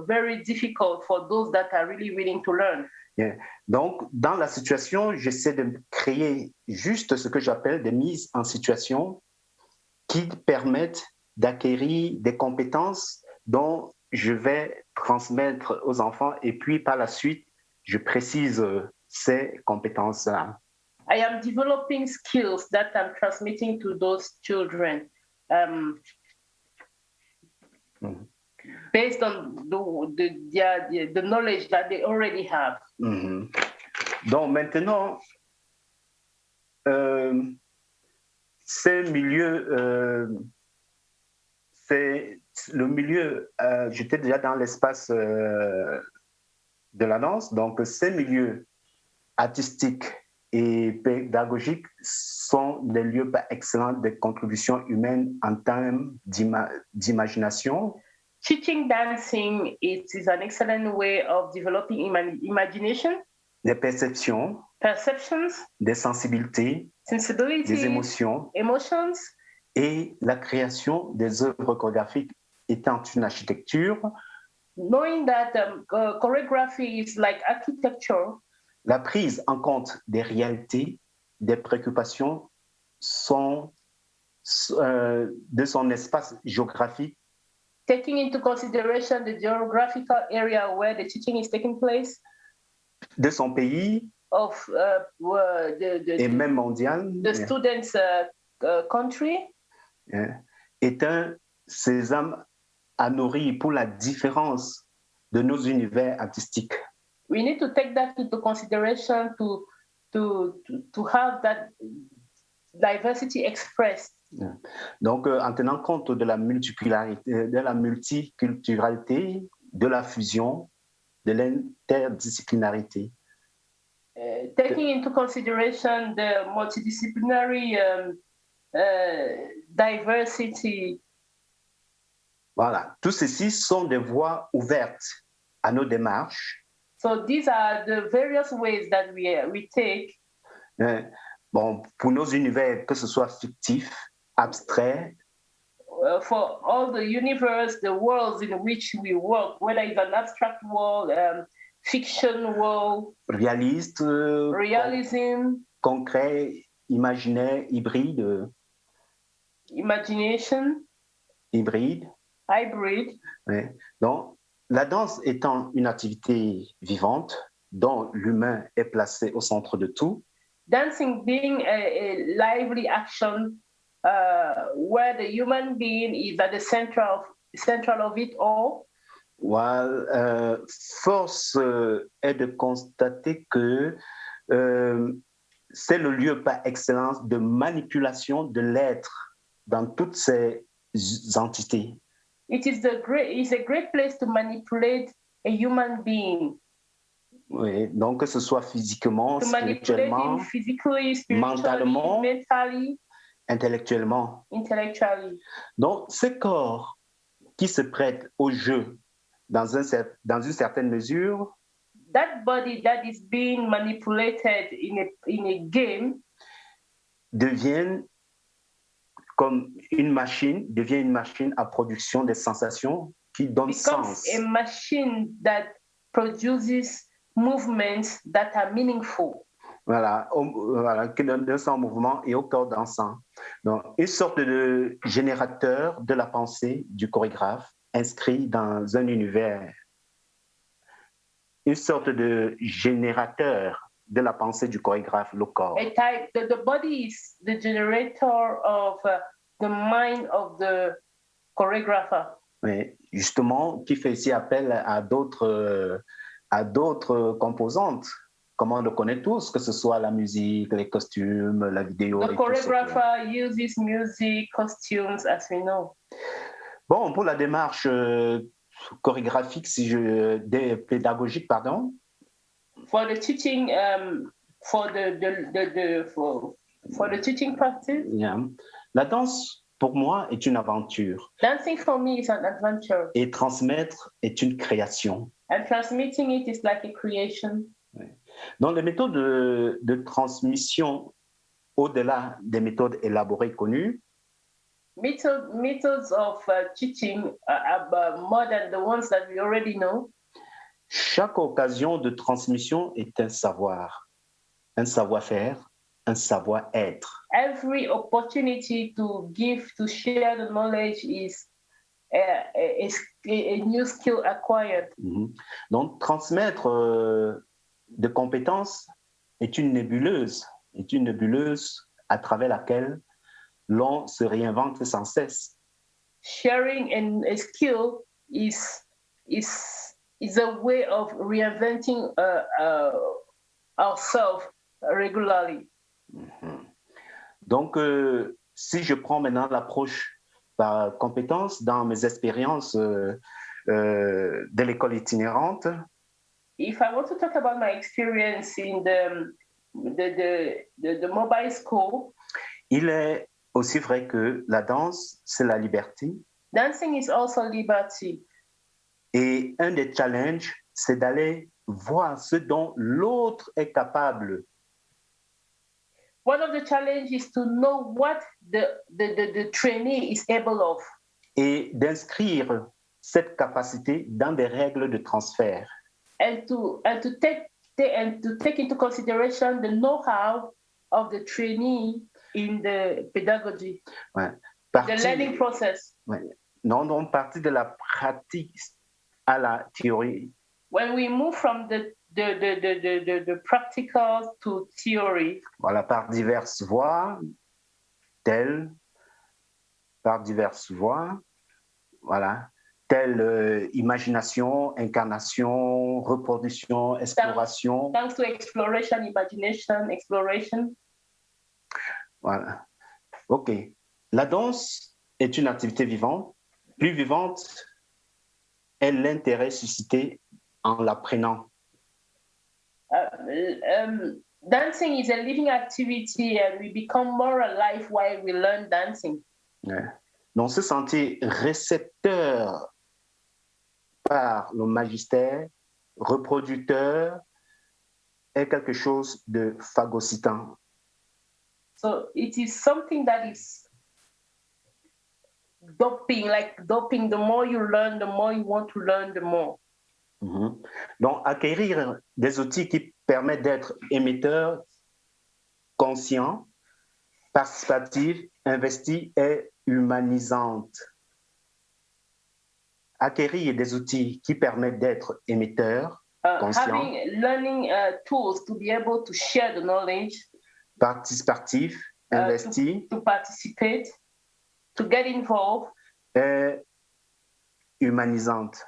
Speaker 4: very difficult for those that are really willing to learn.
Speaker 3: Yeah. Donc, dans la situation, j'essaie de créer juste ce que j'appelle des mises en situation qui permettent d'acquérir des compétences dont je vais transmettre aux enfants et puis par la suite, je précise ces compétences-là.
Speaker 4: I am developing skills that I'm transmitting to those children based on the knowledge that they already have.
Speaker 3: Mm-hmm. Donc maintenant, ces milieux, c'est le milieu, j'étais déjà dans l'espace de la danse, donc ces milieux artistiques et pédagogiques sont des lieux excellents de contribution humaine en termes d'imagination.
Speaker 4: Teaching dancing is an excellent way of developing imagination,
Speaker 3: des perceptions, des sensibilités, des émotions,
Speaker 4: emotions,
Speaker 3: et la création des œuvres chorégraphiques étant une architecture.
Speaker 4: Knowing that choreography is like architecture,
Speaker 3: la prise en compte des réalités, des préoccupations de son espace géographique.
Speaker 4: Taking into consideration the geographical area where the teaching is taking place.
Speaker 3: De son pays.
Speaker 4: Of
Speaker 3: et même mondial.
Speaker 4: The students' country.
Speaker 3: Est un sésame à nourrir pour la différence de nos univers artistiques.
Speaker 4: We need to take that into consideration to have that diversity expressed.
Speaker 3: Donc, en tenant compte de la multiculturalité, de la fusion, de l'interdisciplinarité.
Speaker 4: Taking into consideration the multidisciplinary diversity.
Speaker 3: Voilà, tout ceci sont des voies ouvertes à nos démarches.
Speaker 4: So these are the various ways that we take.
Speaker 3: Bon, pour nos univers, que ce soit fictif, abstrait.
Speaker 4: For all the universe, the worlds in which we work, whether it's an abstract world, fiction world,
Speaker 3: réaliste,
Speaker 4: realism,
Speaker 3: concret, imaginaire, hybride.
Speaker 4: Imagination.
Speaker 3: Hybride.
Speaker 4: hybrid.
Speaker 3: Oui. Donc, la danse étant une activité vivante dont l'humain est placé au centre de tout,
Speaker 4: Dancing being a lively action where the human being is at the central of it all.
Speaker 3: while, force est de constater que c'est le lieu par excellence de manipulation de l'être dans toutes ses entités.
Speaker 4: It's a great place to manipulate a human being.
Speaker 3: Oui, donc que ce soit physiquement,
Speaker 4: To manipulate
Speaker 3: spirituellement,
Speaker 4: him physically, spiritually,
Speaker 3: mentalement,
Speaker 4: mentally,
Speaker 3: intellectuellement.
Speaker 4: intellectually.
Speaker 3: Donc, ces corps qui se prêtent au jeu dans une certaine mesure
Speaker 4: That body that is being manipulated in a game
Speaker 3: deviennent devient une machine à production des sensations qui donnent
Speaker 4: becomes
Speaker 3: sens.
Speaker 4: a machine that produces movements that are meaningful.
Speaker 3: Voilà, qui donne un sens au mouvement et au corps dansant. Donc, une sorte de générateur de la pensée du chorégraphe inscrit dans un univers. Une sorte de générateur de la pensée du chorégraphe, le corps.
Speaker 4: The body is the generator of the mind of the choreographer.
Speaker 3: Mais justement, qui fait ici appel à d'autres composantes, comme on le connaît tous, que ce soit la musique, les costumes, la vidéo.
Speaker 4: The choreographer uses music, costumes, as we know.
Speaker 3: Bon, pour la démarche chorégraphique, pédagogique, pardon.
Speaker 4: For the teaching, for the teaching practice.
Speaker 3: Yeah. La danse, pour moi, est une aventure.
Speaker 4: Dancing for me is an adventure.
Speaker 3: Et transmettre est une création.
Speaker 4: And transmitting it is like a creation.
Speaker 3: Donc, les méthodes de transmission, au-delà des méthodes élaborées connues,
Speaker 4: methods of teaching are more than the ones that we already know.
Speaker 3: Chaque occasion de transmission est un savoir, un savoir-faire, un savoir-être.
Speaker 4: Every opportunity to share the knowledge is a new skill acquired.
Speaker 3: Mm-hmm. Donc, transmettre de compétences est une nébuleuse à travers laquelle l'on se réinvente sans cesse.
Speaker 4: Sharing a skill is a way of reinventing ourselves regularly.
Speaker 3: Mm-hmm. Donc, si je prends maintenant l'approche par compétence dans mes expériences de l'école itinérante,
Speaker 4: if I want to talk about my experience in the mobile school,
Speaker 3: il est aussi vrai que la danse, c'est la liberté.
Speaker 4: Dancing is also liberty.
Speaker 3: Et un des challenges, c'est d'aller voir ce dont l'autre est capable.
Speaker 4: One of the challenges is to know what the trainee is able of.
Speaker 3: Et d'inscrire cette capacité dans des règles de transfert.
Speaker 4: And to take into consideration the know-how of the trainee in the pedagogy,
Speaker 3: ouais.
Speaker 4: The learning process.
Speaker 3: Ouais. Non, donc partie de la pratique à la théorie.
Speaker 4: When we move from the practical to theory.
Speaker 3: Voilà, par diverses voies, voilà, telle imagination, incarnation, reproduction, exploration.
Speaker 4: Thanks to exploration, imagination, exploration.
Speaker 3: Voilà. OK. La danse est une activité vivante. Plus vivante est l'intérêt suscité en l'apprenant.
Speaker 4: Dancing is a living activity and we become more alive while we learn dancing.
Speaker 3: Ouais. Donc, se sentir récepteur par le magistère, reproducteur, est quelque chose de phagocytant.
Speaker 4: So it is something that is doping, like doping. The more you learn, the more you want to learn, the more.
Speaker 3: Mm-hmm. Donc, acquérir des outils qui permettent d'être émetteur, conscient, participatif, investi et humanisante. acquérir des outils qui permettent d'être émetteurs, conscients,
Speaker 4: learning tools to be able to share the knowledge,
Speaker 3: participatifs, investis,
Speaker 4: to participate, to get involved,
Speaker 3: et humanisante.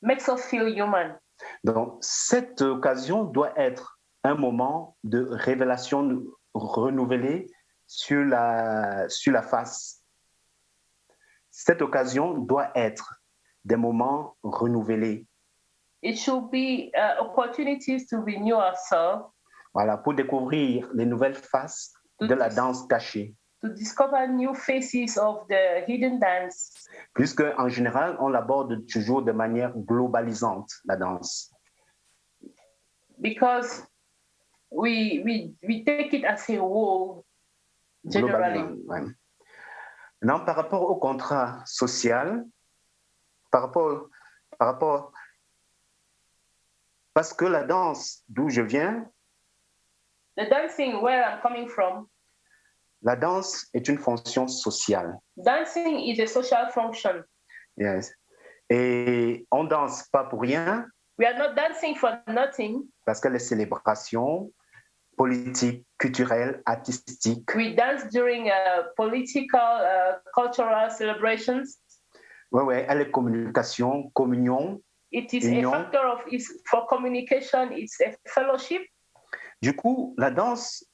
Speaker 4: Makes us feel human.
Speaker 3: Donc, cette occasion doit être un moment de révélation renouvelée sur la face. Cette occasion doit être des moments renouvelés.
Speaker 4: It should be opportunities to renew ourselves.
Speaker 3: Voilà, pour découvrir les nouvelles faces de la danse cachée.
Speaker 4: To discover new faces of the hidden dance.
Speaker 3: Puisque, en général, on l'aborde toujours de manière globalisante, la danse.
Speaker 4: Because we take it as a whole, generally.
Speaker 3: Ouais. Maintenant, par rapport au contrat social, parce que la danse, d'où je viens,
Speaker 4: the dancing where I'm coming from,
Speaker 3: la danse est une fonction sociale.
Speaker 4: Dancing is a social function.
Speaker 3: Yes. Et on ne danse pas pour rien.
Speaker 4: We are not dancing for nothing.
Speaker 3: Parce que les célébrations politiques, culturelles, artistiques.
Speaker 4: We dance during political, cultural celebrations.
Speaker 3: Oui, elle est communication, communion.
Speaker 4: It is
Speaker 3: union.
Speaker 4: a factor of for communication. It's a fellowship.
Speaker 3: Du coup, la danse,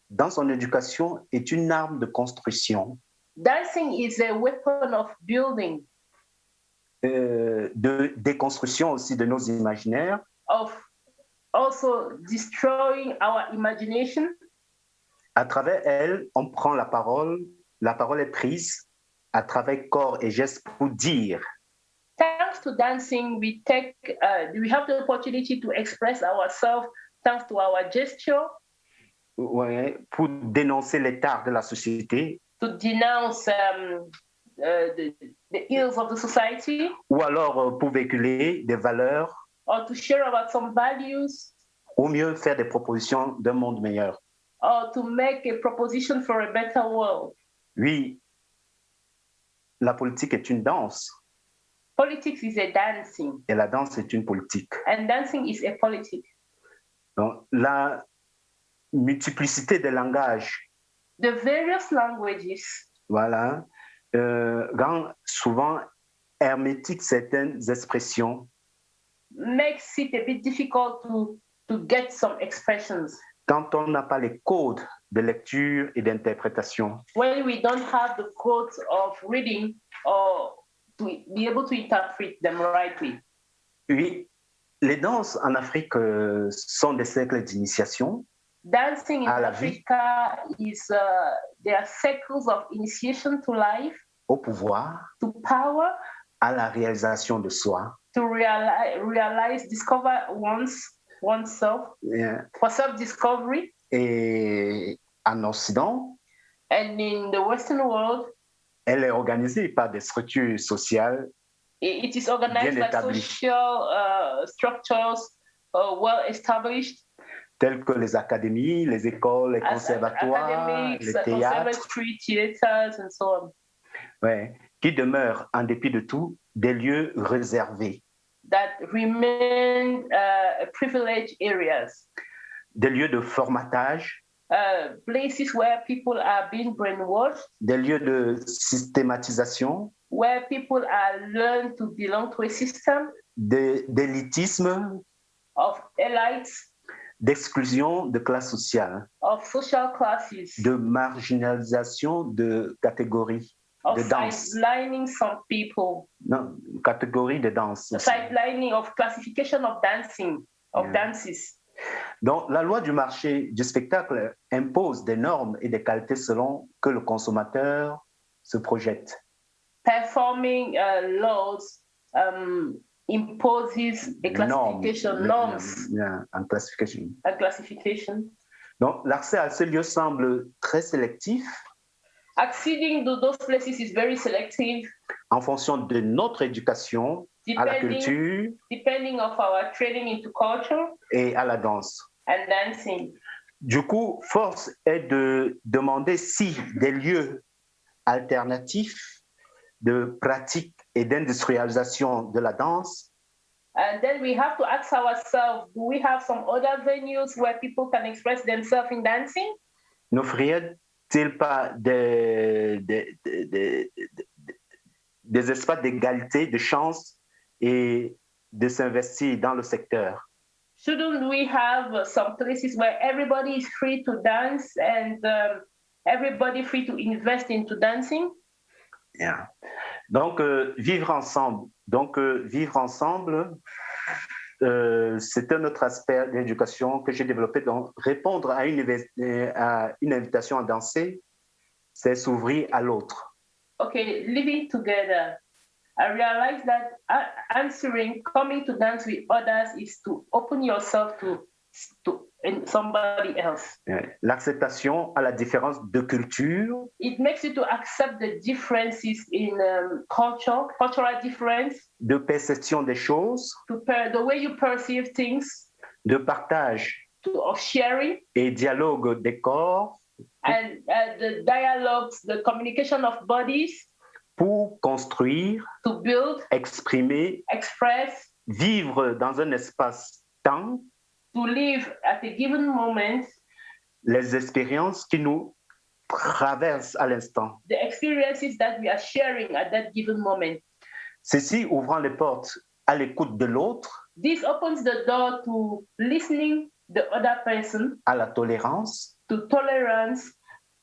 Speaker 3: dans son éducation, est une arme de construction.
Speaker 4: Dancing is a weapon of building.
Speaker 3: De déconstruction aussi de nos imaginaires.
Speaker 4: Of also destroying our imagination.
Speaker 3: À travers elle, on prend la parole est prise à travers corps et gestes pour dire.
Speaker 4: Thanks to dancing, we have the opportunity to express ourselves thanks to our gesture.
Speaker 3: Ouais, pour dénoncer l'état de la société.
Speaker 4: To denounce the ills of the society.
Speaker 3: Ou alors pour véhiculer des valeurs.
Speaker 4: Or to share about some values.
Speaker 3: Ou mieux faire des propositions d'un monde meilleur.
Speaker 4: Or to make a proposition for a better world.
Speaker 3: Oui, la politique est une danse.
Speaker 4: Politics is a dancing.
Speaker 3: Et la danse est une politique.
Speaker 4: And dancing is a politic.
Speaker 3: Donc, la multiplicité des langages.
Speaker 4: The various languages.
Speaker 3: Voilà. Rend souvent hermétique certaines expressions.
Speaker 4: Makes it a bit difficult to get some expressions.
Speaker 3: Quand on n'a pas les codes de lecture et d'interprétation.
Speaker 4: When we don't have the codes of reading or to be able to interpret them rightly.
Speaker 3: Oui, les danses en Afrique sont des cercles d'initiation.
Speaker 4: Dancing in Africa is there are cycles of initiation to life,
Speaker 3: au pouvoir,
Speaker 4: to power,
Speaker 3: à la réalisation de soi,
Speaker 4: to realize, discover oneself,
Speaker 3: yeah.
Speaker 4: For self-discovery.
Speaker 3: Et en Occident,
Speaker 4: and in the Western world,
Speaker 3: elle est organisée par des structures sociales.
Speaker 4: It is organized by social structures well established.
Speaker 3: Telles que les académies, les écoles, les conservatoires, les théâtres.
Speaker 4: Theaters and so on.
Speaker 3: Ouais, qui demeurent, en dépit de tout, des lieux réservés.
Speaker 4: That remain privileged areas.
Speaker 3: Des lieux de formatage.
Speaker 4: Places where people are being brainwashed.
Speaker 3: Des lieux de systématisation.
Speaker 4: Where people are learned to belong to a system.
Speaker 3: D'élitisme.
Speaker 4: Of elites.
Speaker 3: D'exclusion de classe sociale.
Speaker 4: Of social classes.
Speaker 3: De marginalisation de catégories.
Speaker 4: Of
Speaker 3: de danse.
Speaker 4: sidelining some people.
Speaker 3: Non, catégorie de danse.
Speaker 4: Sidelining of classification of dancing, of dances.
Speaker 3: Donc, la loi du marché du spectacle impose des normes et des qualités selon que le consommateur se projette.
Speaker 4: Performing laws imposes a classification, norms.
Speaker 3: Yeah, and classification.
Speaker 4: A classification.
Speaker 3: Donc, l'accès à ces lieux semble très sélectif.
Speaker 4: Acceding to those places is very selective.
Speaker 3: En fonction de notre éducation à la culture.
Speaker 4: Depending of our training into culture.
Speaker 3: Et à la danse.
Speaker 4: And dancing.
Speaker 3: Du coup, force est de demander si des lieux alternatifs de pratique et d'industrialisation de la danse,
Speaker 4: And then we have to ask ourselves, do we have some other venues where people can express themselves in dancing?
Speaker 3: n'offrirait-il pas des espaces d'égalité, de chance et de s'investir dans le secteur?
Speaker 4: Shouldn't we have some places where everybody is free to dance and everybody free to invest into dancing?
Speaker 3: Yeah. Donc, vivre ensemble. Vivre ensemble, c'est un autre aspect de l'éducation que j'ai développé. Donc, répondre à une invitation à danser, c'est s'ouvrir à l'autre.
Speaker 4: Okay, living together. I realized that answering, coming to dance with others is to open yourself to somebody else.
Speaker 3: L'acceptation à la différence de culture,
Speaker 4: It makes you to accept the differences in cultural difference,
Speaker 3: de perception des choses,
Speaker 4: the way you perceive things,
Speaker 3: de partage
Speaker 4: of sharing,
Speaker 3: et dialogue des corps
Speaker 4: and the dialogues, the communication of bodies
Speaker 3: pour construire,
Speaker 4: to build,
Speaker 3: exprimer,
Speaker 4: express,
Speaker 3: vivre dans un espace-temps
Speaker 4: to live at a given moment,
Speaker 3: les expériences qui nous traversent à l'instant.
Speaker 4: the experiences that we are sharing at that given moment.
Speaker 3: Ceci ouvrant les portes à l'écoute de l'autre,
Speaker 4: This opens the door to listening the other person,
Speaker 3: à la tolérance,
Speaker 4: to tolerance,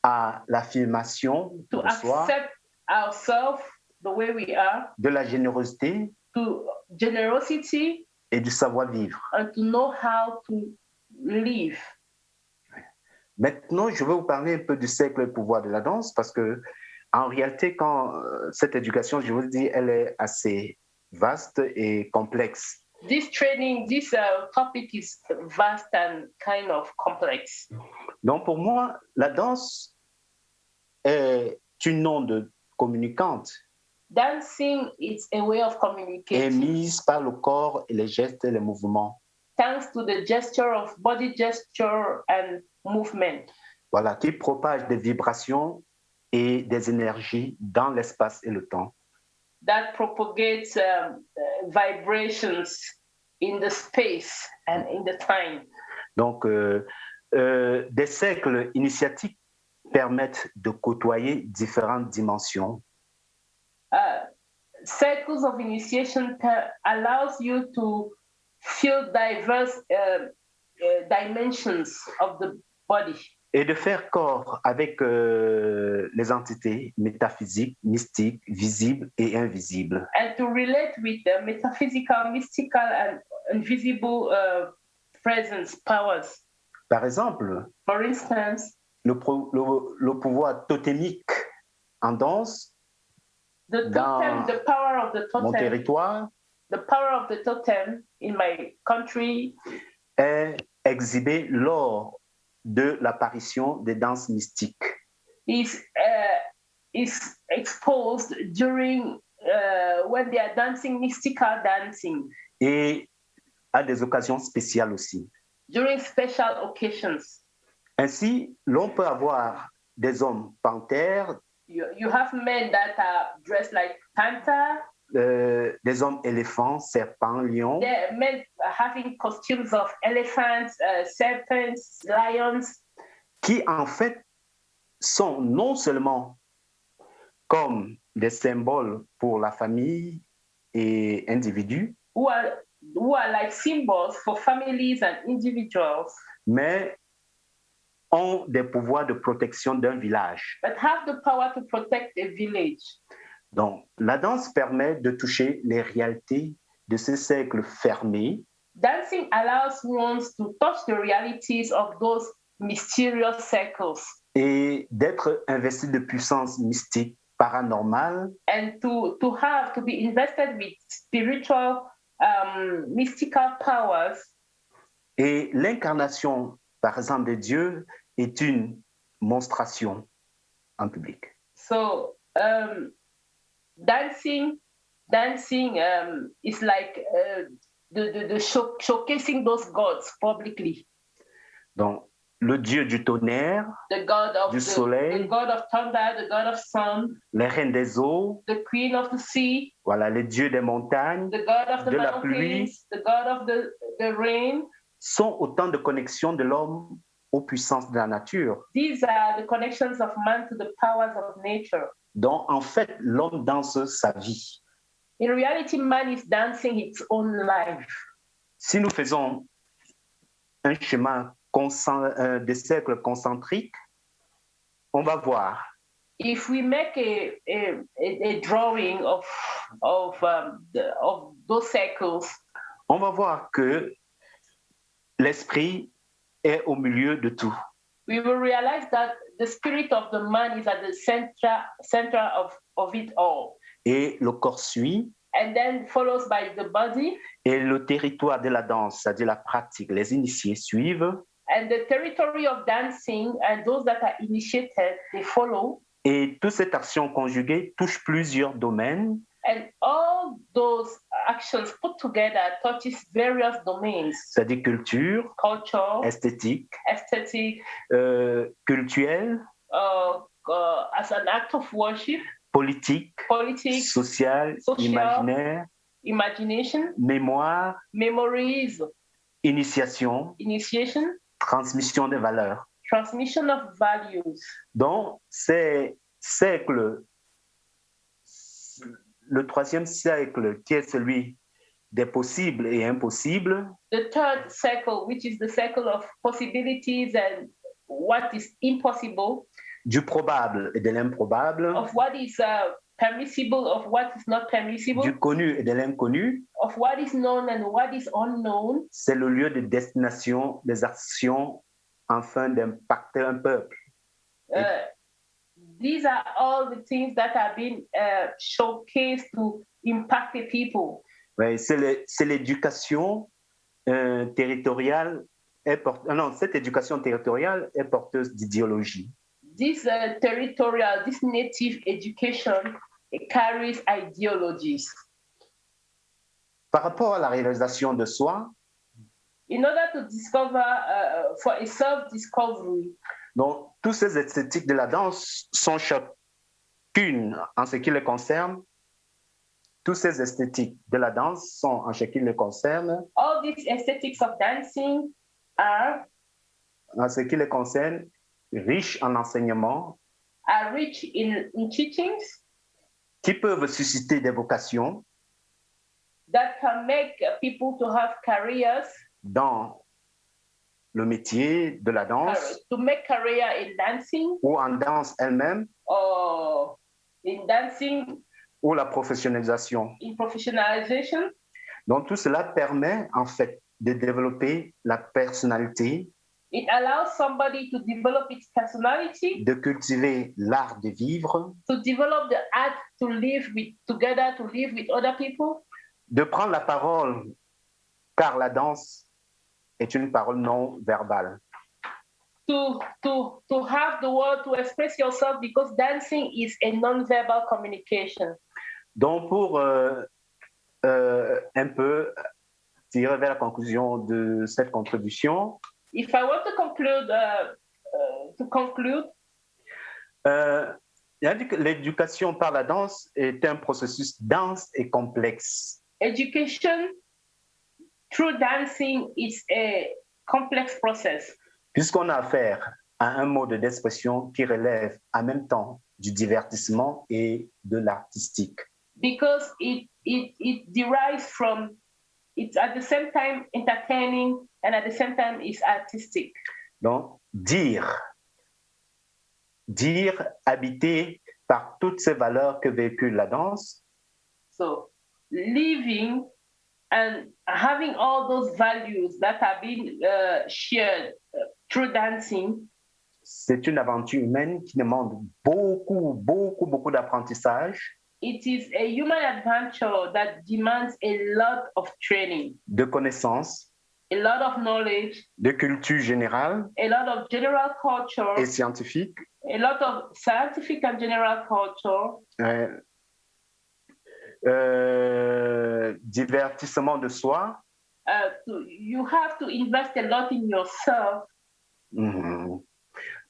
Speaker 3: à l'affirmation
Speaker 4: to
Speaker 3: de soi,
Speaker 4: accept ourselves the way we are,
Speaker 3: de la générosité
Speaker 4: to generosity,
Speaker 3: et du savoir-vivre.
Speaker 4: and to know how to live.
Speaker 3: Maintenant, je vais vous parler un peu du cercle et pouvoir de la danse parce que, en réalité, quand cette éducation, je vous dis, elle est assez vaste et complexe.
Speaker 4: This training, this topic is vast and kind of complex.
Speaker 3: Donc, pour moi, la danse est une onde communicante
Speaker 4: Dancing is a way of communicating.
Speaker 3: émise par le corps et les gestes et les mouvements.
Speaker 4: Thanks to the gesture of body gesture and movement.
Speaker 3: Voilà, qui propage des vibrations et des énergies dans l'espace et le temps.
Speaker 4: That propagates vibrations in the space and in the time.
Speaker 3: Donc, des cercles initiatiques permettent de côtoyer différentes dimensions.
Speaker 4: Cycles of initiation allows you to feel diverse dimensions of the body.
Speaker 3: Et de faire corps avec les entités métaphysiques, mystiques, visibles et invisibles.
Speaker 4: And to relate with the metaphysical, mystical, and invisible presence, powers.
Speaker 3: Par exemple,
Speaker 4: For instance,
Speaker 3: le pouvoir totémique en danse
Speaker 4: the
Speaker 3: dans
Speaker 4: totem, the power of the
Speaker 3: mon
Speaker 4: totem,
Speaker 3: territoire
Speaker 4: the power of the totem in my country
Speaker 3: est exhibé lors de l'apparition des danses mystiques.
Speaker 4: is exposed during when they are dancing mystical dancing,
Speaker 3: Et à des occasions spéciales aussi.
Speaker 4: during special occasions.
Speaker 3: Ainsi, l'on peut avoir des hommes panthères,
Speaker 4: You have men that are dressed like panther,
Speaker 3: des hommes éléphants, serpents, lions,
Speaker 4: there are men having costumes of elephants, serpents, lions,
Speaker 3: qui en fait sont non seulement comme des symboles pour la famille et individus,
Speaker 4: who are like symbols for families and individuals,
Speaker 3: mais ont des pouvoirs de protection d'un village.
Speaker 4: but have the power to protect a village.
Speaker 3: Donc, la danse permet de toucher les réalités de ces cercles fermés
Speaker 4: Dancing allows one to touch the realities of those mysterious circles
Speaker 3: et d'être investi de puissance mystique, paranormale
Speaker 4: and to be invested with spiritual, mystical powers.
Speaker 3: et l'incarnation, par exemple, de Dieu est une monstration en public.
Speaker 4: So dancing is like the showcasing those gods publicly.
Speaker 3: Donc, le Dieu du tonnerre,
Speaker 4: the god of
Speaker 3: du
Speaker 4: the
Speaker 3: soleil,
Speaker 4: god of thunder, the god of sun,
Speaker 3: les reines des eaux,
Speaker 4: the queen of the sea,
Speaker 3: voilà, les dieux des montagnes,
Speaker 4: the god of the
Speaker 3: de la
Speaker 4: mountains,
Speaker 3: pluie,
Speaker 4: the god of the rain.
Speaker 3: sont autant de connexions de l'homme aux puissances de la nature.
Speaker 4: These are the connections of man to the powers of nature.
Speaker 3: Donc, en fait, l'homme danse sa vie.
Speaker 4: In reality, man is dancing its own life.
Speaker 3: Si nous faisons un schéma des cercles concentriques, on va voir
Speaker 4: If we make a drawing of those circles,
Speaker 3: on va voir que l'esprit est au milieu de tout.
Speaker 4: we will realize that the spirit of the man is at the center of it all.
Speaker 3: Et le corps suit,
Speaker 4: And then follows by the body,
Speaker 3: et le territoire de la danse, c'est-à-dire la pratique, les initiés suivent,
Speaker 4: and the territory of dancing, and those that are initiated, they follow.
Speaker 3: et toute cette action conjuguée touche plusieurs domaines,
Speaker 4: And all those actions put together touches various domains:
Speaker 3: c'est-à-dire culture,
Speaker 4: culture,
Speaker 3: esthétique,
Speaker 4: aesthetic,
Speaker 3: cultuelle,
Speaker 4: as an act of worship,
Speaker 3: politique,
Speaker 4: politics,
Speaker 3: sociale,
Speaker 4: Social.
Speaker 3: imaginaire,
Speaker 4: imagination,
Speaker 3: mémoire,
Speaker 4: memories,
Speaker 3: initiation,
Speaker 4: initiation,
Speaker 3: transmission des valeurs.
Speaker 4: transmission of values.
Speaker 3: Donc, ces cercles, le troisième cercle qui est celui des possibles et impossibles,
Speaker 4: The third circle, which is the circle of possibilities and what is impossible,
Speaker 3: du probable et de l'improbable,
Speaker 4: of what is permissible, of what is not permissible,
Speaker 3: du connu et de l'inconnu,
Speaker 4: of what is known and what is unknown.
Speaker 3: c'est le lieu de destination des actions afin d'impacter un peuple.
Speaker 4: These are all the things that have been showcased to impact the people.
Speaker 3: Ouais, c'est l'éducation territoriale. Cette éducation territoriale est porteuse d'idéologie.
Speaker 4: This territorial, this native education, it carries ideologies.
Speaker 3: Par rapport à la réalisation de soi,
Speaker 4: In order to discover, for a self-discovery,
Speaker 3: donc toutes ces esthétiques de la danse sont chacune en ce qui les concerne. Toutes ces esthétiques de la danse sont en ce qui les concerne.
Speaker 4: all these aesthetics of dancing are
Speaker 3: En ce qui les concerne, riches en enseignements,
Speaker 4: rich in teachings
Speaker 3: qui peuvent susciter des vocations
Speaker 4: that can make people to have careers,
Speaker 3: dans le métier de la danse
Speaker 4: to make career in dancing
Speaker 3: ou en danse elle-même
Speaker 4: or in dancing,
Speaker 3: ou la professionnalisation.
Speaker 4: in professionalization.
Speaker 3: Donc tout cela permet en fait de développer la personnalité,
Speaker 4: It allows somebody to develop its personality,
Speaker 3: de cultiver l'art de vivre,
Speaker 4: to develop the art to live together, to live with other people,
Speaker 3: de prendre la parole, car la danse est une parole non verbale.
Speaker 4: to have the word to express yourself, because dancing is a non-verbal communication.
Speaker 3: Donc pour un peu tirer vers la conclusion de cette contribution,
Speaker 4: If I want to conclude,
Speaker 3: il a dit que l'éducation par la danse est un processus dense et complexe.
Speaker 4: education through dancing is a complex process,
Speaker 3: Puisqu'on a affaire à un mode d'expression qui relève en même temps du divertissement et de l'artistique.
Speaker 4: because it derives from, it's at the same time entertaining and at the same time is artistic.
Speaker 3: Donc, dire habité par toutes ces valeurs que véhicule la danse,
Speaker 4: So living and having all those values that have been shared through dancing,
Speaker 3: c'est une aventure humaine qui demande beaucoup d'apprentissage,
Speaker 4: it is a human adventure that demands a lot of training,
Speaker 3: de connaissances,
Speaker 4: a lot of knowledge,
Speaker 3: de culture générale
Speaker 4: a lot of general culture,
Speaker 3: et scientifique,
Speaker 4: a lot of scientific and general culture,
Speaker 3: divertissement de soi,
Speaker 4: you have to invest a lot in yourself,
Speaker 3: Mhm.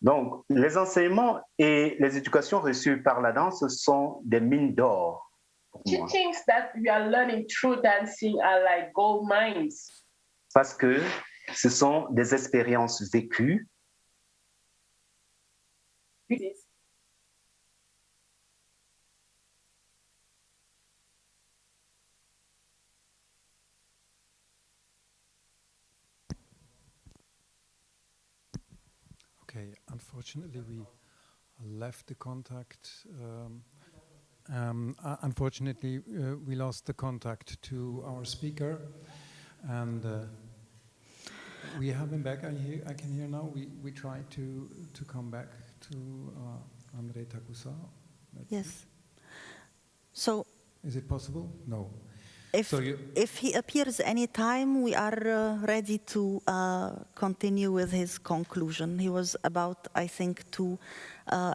Speaker 3: Donc, les enseignements et les éducations reçues par la danse sont des mines d'or pour moi.
Speaker 4: Teachings that we are learning through dancing are like gold mines
Speaker 3: Parce que ce sont des expériences vécues
Speaker 5: Okay, unfortunately, we left the contact. Unfortunately, we lost the contact to our speaker, and we have him back. I can hear now. We try to come back to André Takusa.
Speaker 1: Yes. So
Speaker 5: Is it possible? No.
Speaker 1: if he appears anytime, we are ready to continue with his conclusion. He was about, I think, to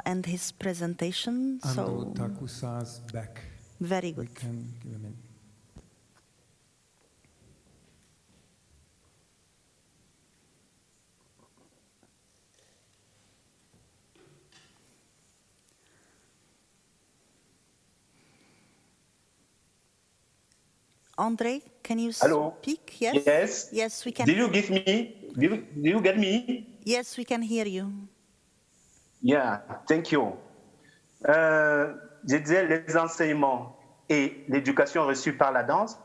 Speaker 1: end his presentation.
Speaker 5: Andrew
Speaker 1: So
Speaker 5: Takusa's back.
Speaker 1: very good.
Speaker 5: We can give him in.
Speaker 1: Andre, can you
Speaker 3: Hello?
Speaker 1: speak? Yes.
Speaker 3: Yes.
Speaker 1: Yes, we can.
Speaker 3: Did you give me? Do you get me?
Speaker 1: Yes, we can hear you.
Speaker 3: Yeah, thank you. Je disais les enseignements et l'éducation reçue par la danse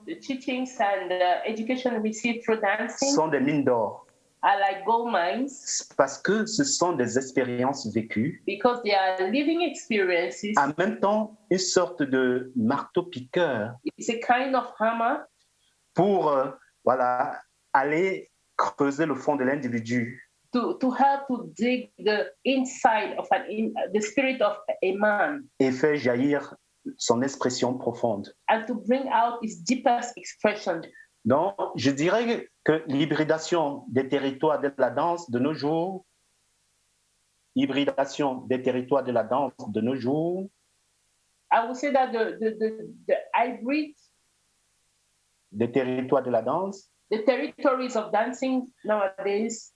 Speaker 4: The teachings and education received through dancing
Speaker 3: sont des mines d'or
Speaker 4: are like gold mines
Speaker 3: parce que ce sont des expériences vécues,
Speaker 4: because they are living experiences.
Speaker 3: en même temps une sorte de marteau-piqueur
Speaker 4: It's a kind of hammer
Speaker 3: pour voilà, aller creuser le fond de l'individu
Speaker 4: to help to dig the inside of the spirit of a man
Speaker 3: et faire jaillir son expression profonde.
Speaker 4: and to bring out his deepest expression.
Speaker 3: Donc, je dirais que l'hybridation des territoires de la danse de nos jours, hybridation des territoires de la danse de nos jours,
Speaker 4: I would say that the hybrid,
Speaker 3: des territoires de la danse,
Speaker 4: the territories of dancing nowadays,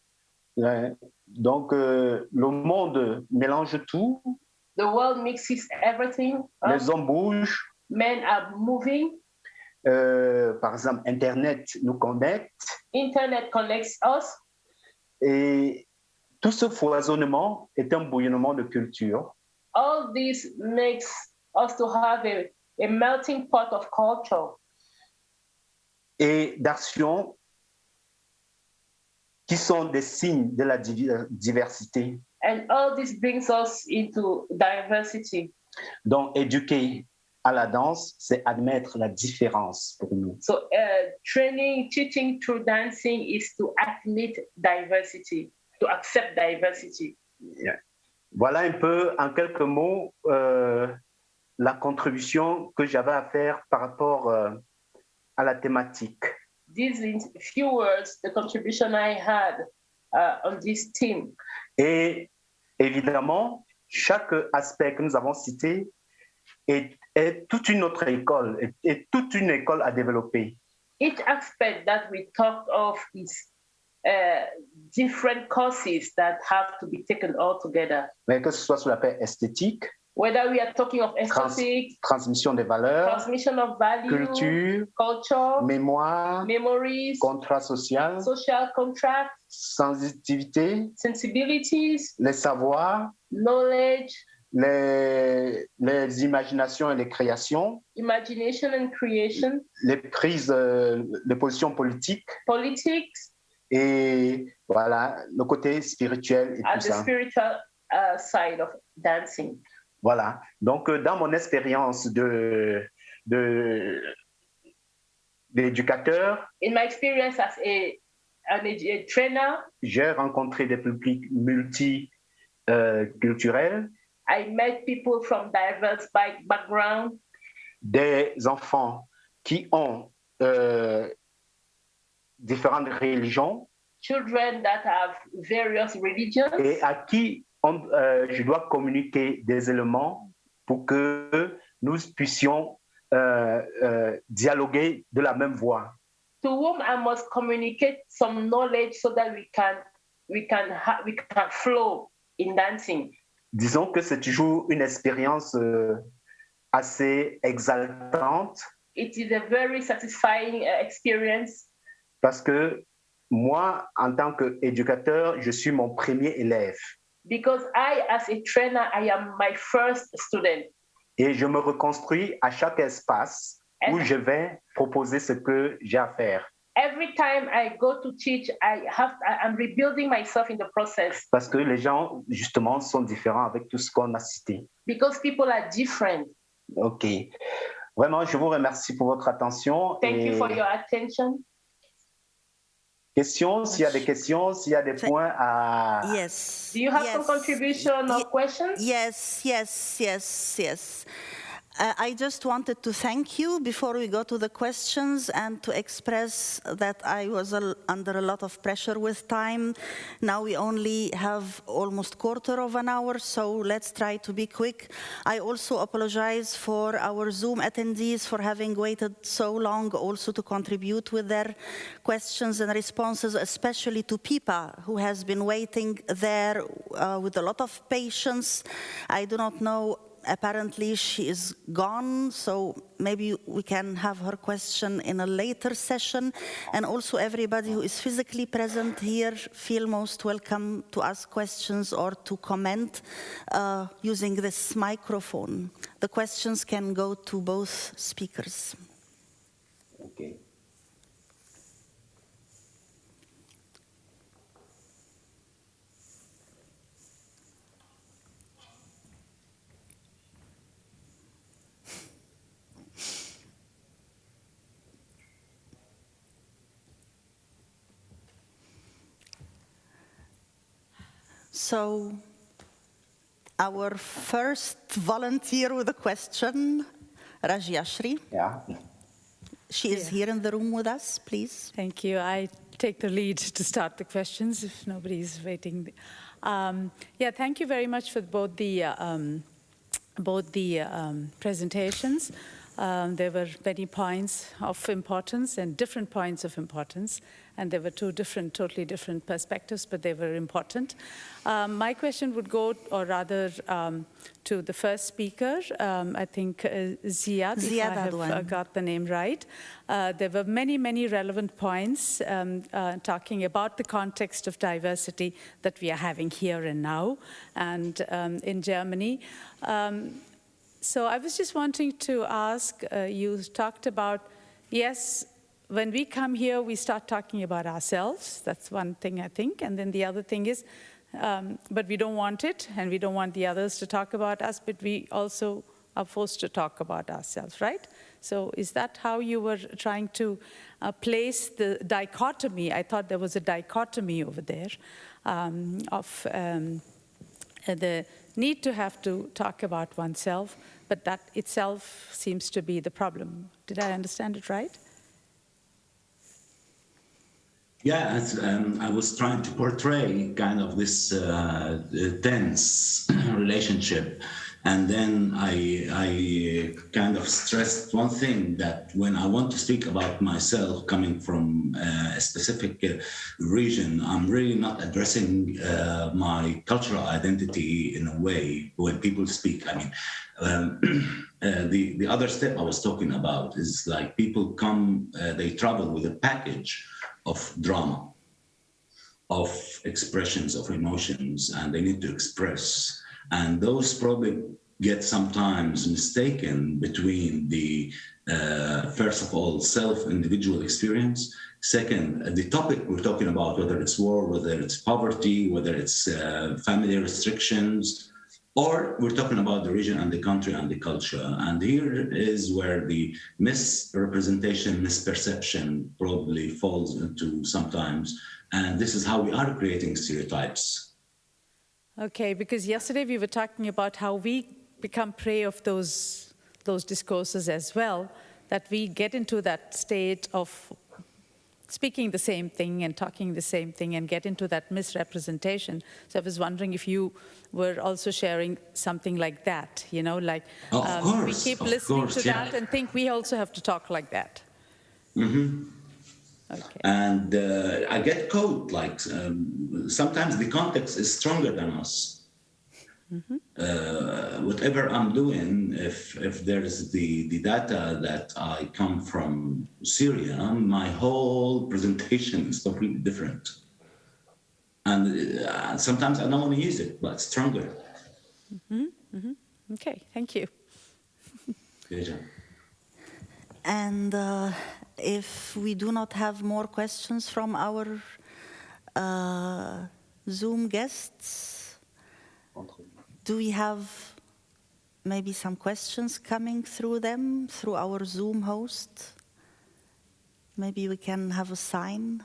Speaker 3: donc le monde mélange tout,
Speaker 4: the world mixes everything.
Speaker 3: les hommes bougent,
Speaker 4: Men are moving.
Speaker 3: par exemple, Internet nous connecte
Speaker 4: Internet connects us.
Speaker 3: et tout ce foisonnement est un bouillonnement de culture.
Speaker 4: All this makes us to have a melting pot of culture
Speaker 3: Et d'actions qui sont des signes de la diversité.
Speaker 4: and all this brings us into diversity.
Speaker 3: Donc, éduquer à la danse, c'est admettre la différence pour nous.
Speaker 4: So teaching through dancing is to admit diversity, to accept diversity.
Speaker 3: Voilà un peu, en quelques mots, la contribution que j'avais à faire par rapport à la thématique.
Speaker 4: These in few words, the contribution I had on this theme.
Speaker 3: Et évidemment, chaque aspect que nous avons cité est toute une autre école, est toute une école à développer.
Speaker 4: Each aspect that we talked of is different courses that have to be taken all together.
Speaker 3: Mais que ce soit sur la paix esthétique,
Speaker 4: Whether we are talking of aesthetics,
Speaker 3: transmission des valeurs,
Speaker 4: transmission of value,
Speaker 3: culture,
Speaker 4: culture,
Speaker 3: mémoire,
Speaker 4: memories,
Speaker 3: contrat social,
Speaker 4: social contracts,
Speaker 3: sensitivité,
Speaker 4: sensibilities,
Speaker 3: les savoirs,
Speaker 4: knowledge,
Speaker 3: les imaginations et les créations,
Speaker 4: imagination and creation,
Speaker 3: les prises de positions politiques
Speaker 4: politics,
Speaker 3: et voilà, le côté spirituel et
Speaker 4: and
Speaker 3: tout
Speaker 4: the
Speaker 3: ça.
Speaker 4: spiritual side of dancing.
Speaker 3: Voilà. Donc, dans mon expérience d'éducateur,
Speaker 4: In my experience as a trainer,
Speaker 3: j'ai rencontré des publics multiculturels,
Speaker 4: I met people from diverse backgrounds,
Speaker 3: des enfants qui ont différentes religions
Speaker 4: children that have various religions,
Speaker 3: et à qui je dois communiquer des éléments pour que nous puissions dialoguer de la même voix.
Speaker 4: to whom I must communicate some knowledge so that we can we can flow in dancing.
Speaker 3: Disons que c'est toujours une expérience assez exaltante.
Speaker 4: It is a very satisfying experience.
Speaker 3: Parce que moi, en tant qu'éducateur, je suis mon premier élève.
Speaker 4: Because I, as a trainer, I am my first student.
Speaker 3: Et je me reconstruis à chaque espace où je vais proposer ce que j'ai à faire.
Speaker 4: Every time I go to teach, I'm rebuilding myself in the process.
Speaker 3: Parce que les gens, justement, sont différents avec tout ce qu'on a cité.
Speaker 4: Because people are different.
Speaker 3: OK. Vraiment, je vous remercie pour votre attention.
Speaker 4: Thank you for your attention.
Speaker 3: Questions, s'il y a des questions, s'il y a des points à...
Speaker 1: Yes.
Speaker 4: Do you have some contribution or questions?
Speaker 1: Yes. I just wanted to thank you before we go to the questions and to express that I was under a lot of pressure with time. Now we only have almost quarter of an hour, so let's try to be quick. I also apologize for our Zoom attendees for having waited so long also to contribute with their questions and responses, especially to Pipa, who has been waiting there with a lot of patience. I do not know. Apparently she is gone, so maybe we can have her question in a later session. And also everybody who is physically present here feel most welcome to ask questions or to comment using this microphone. The questions can go to both speakers.
Speaker 3: Okay.
Speaker 1: So, our first volunteer with a question, Rajyashri.
Speaker 3: Yeah.
Speaker 1: She is here in the room with us, please.
Speaker 6: Thank you. I take the lead to start the questions if nobody's waiting. Thank you very much for both the presentations. There were many points of importance and different points of importance, and there were two totally different perspectives, but they were important. My question would go, or rather, to the first speaker, I think Ziad, if I have got the name right. There were many relevant points talking about the context of diversity that we are having here and now, and in Germany. So I was just wanting to ask, you talked about, yes, when we come here, we start talking about ourselves. That's one thing, I think. And then the other thing is, but we don't want it, and we don't want the others to talk about us, but we also are forced to talk about ourselves, right? So is that how you were trying to place the dichotomy? I thought there was a dichotomy over there of the need to have to talk about oneself, but that itself seems to be the problem. Did I understand it right?
Speaker 2: Yeah, I was trying to portray kind of this tense relationship. And then I kind of stressed one thing, that when I want to speak about myself coming from a specific region, I'm really not addressing my cultural identity in a way when people speak. I mean, the other step I was talking about is like people come, they travel with a package of drama, of expressions, of emotions, and they need to express. And those probably get sometimes mistaken between the, first of all, self-individual experience. Second, the topic we're talking about, whether it's war, whether it's poverty, whether it's family restrictions, or we're talking about the region and the country and the culture. And here is where the misrepresentation, misperception probably falls into sometimes. And this is how we are creating stereotypes.
Speaker 6: Okay, because yesterday we were talking about how we become prey of those discourses as well, that we get into that state of speaking the same thing and talking the same thing and get into that misrepresentation. So I was wondering if you were also sharing something like that, you know, like we keep listening to that and think we also have to talk like that.
Speaker 2: Mm-hmm.
Speaker 6: Okay.
Speaker 2: And I get caught, like sometimes the context is stronger than us. Whatever I'm doing, if there's the data that I come from Syria, my whole presentation is completely different. And sometimes I don't want to use it, but it's stronger.
Speaker 6: Okay, thank you.
Speaker 2: Pleasure.
Speaker 1: And if we do not have more questions from our Zoom guests, do we have maybe some questions coming through them, through our Zoom host? Maybe we can have a sign.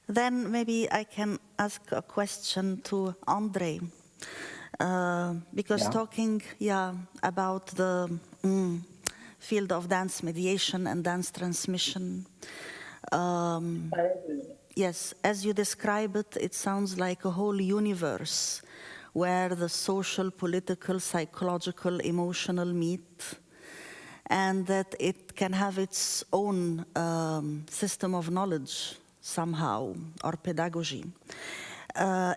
Speaker 1: Then maybe I can ask a question to Andre. Because talking about the field of dance mediation and dance transmission, yes, as you describe it, it sounds like a whole universe where the social, political, psychological, emotional meet, and that it can have its own system of knowledge somehow, or pedagogy.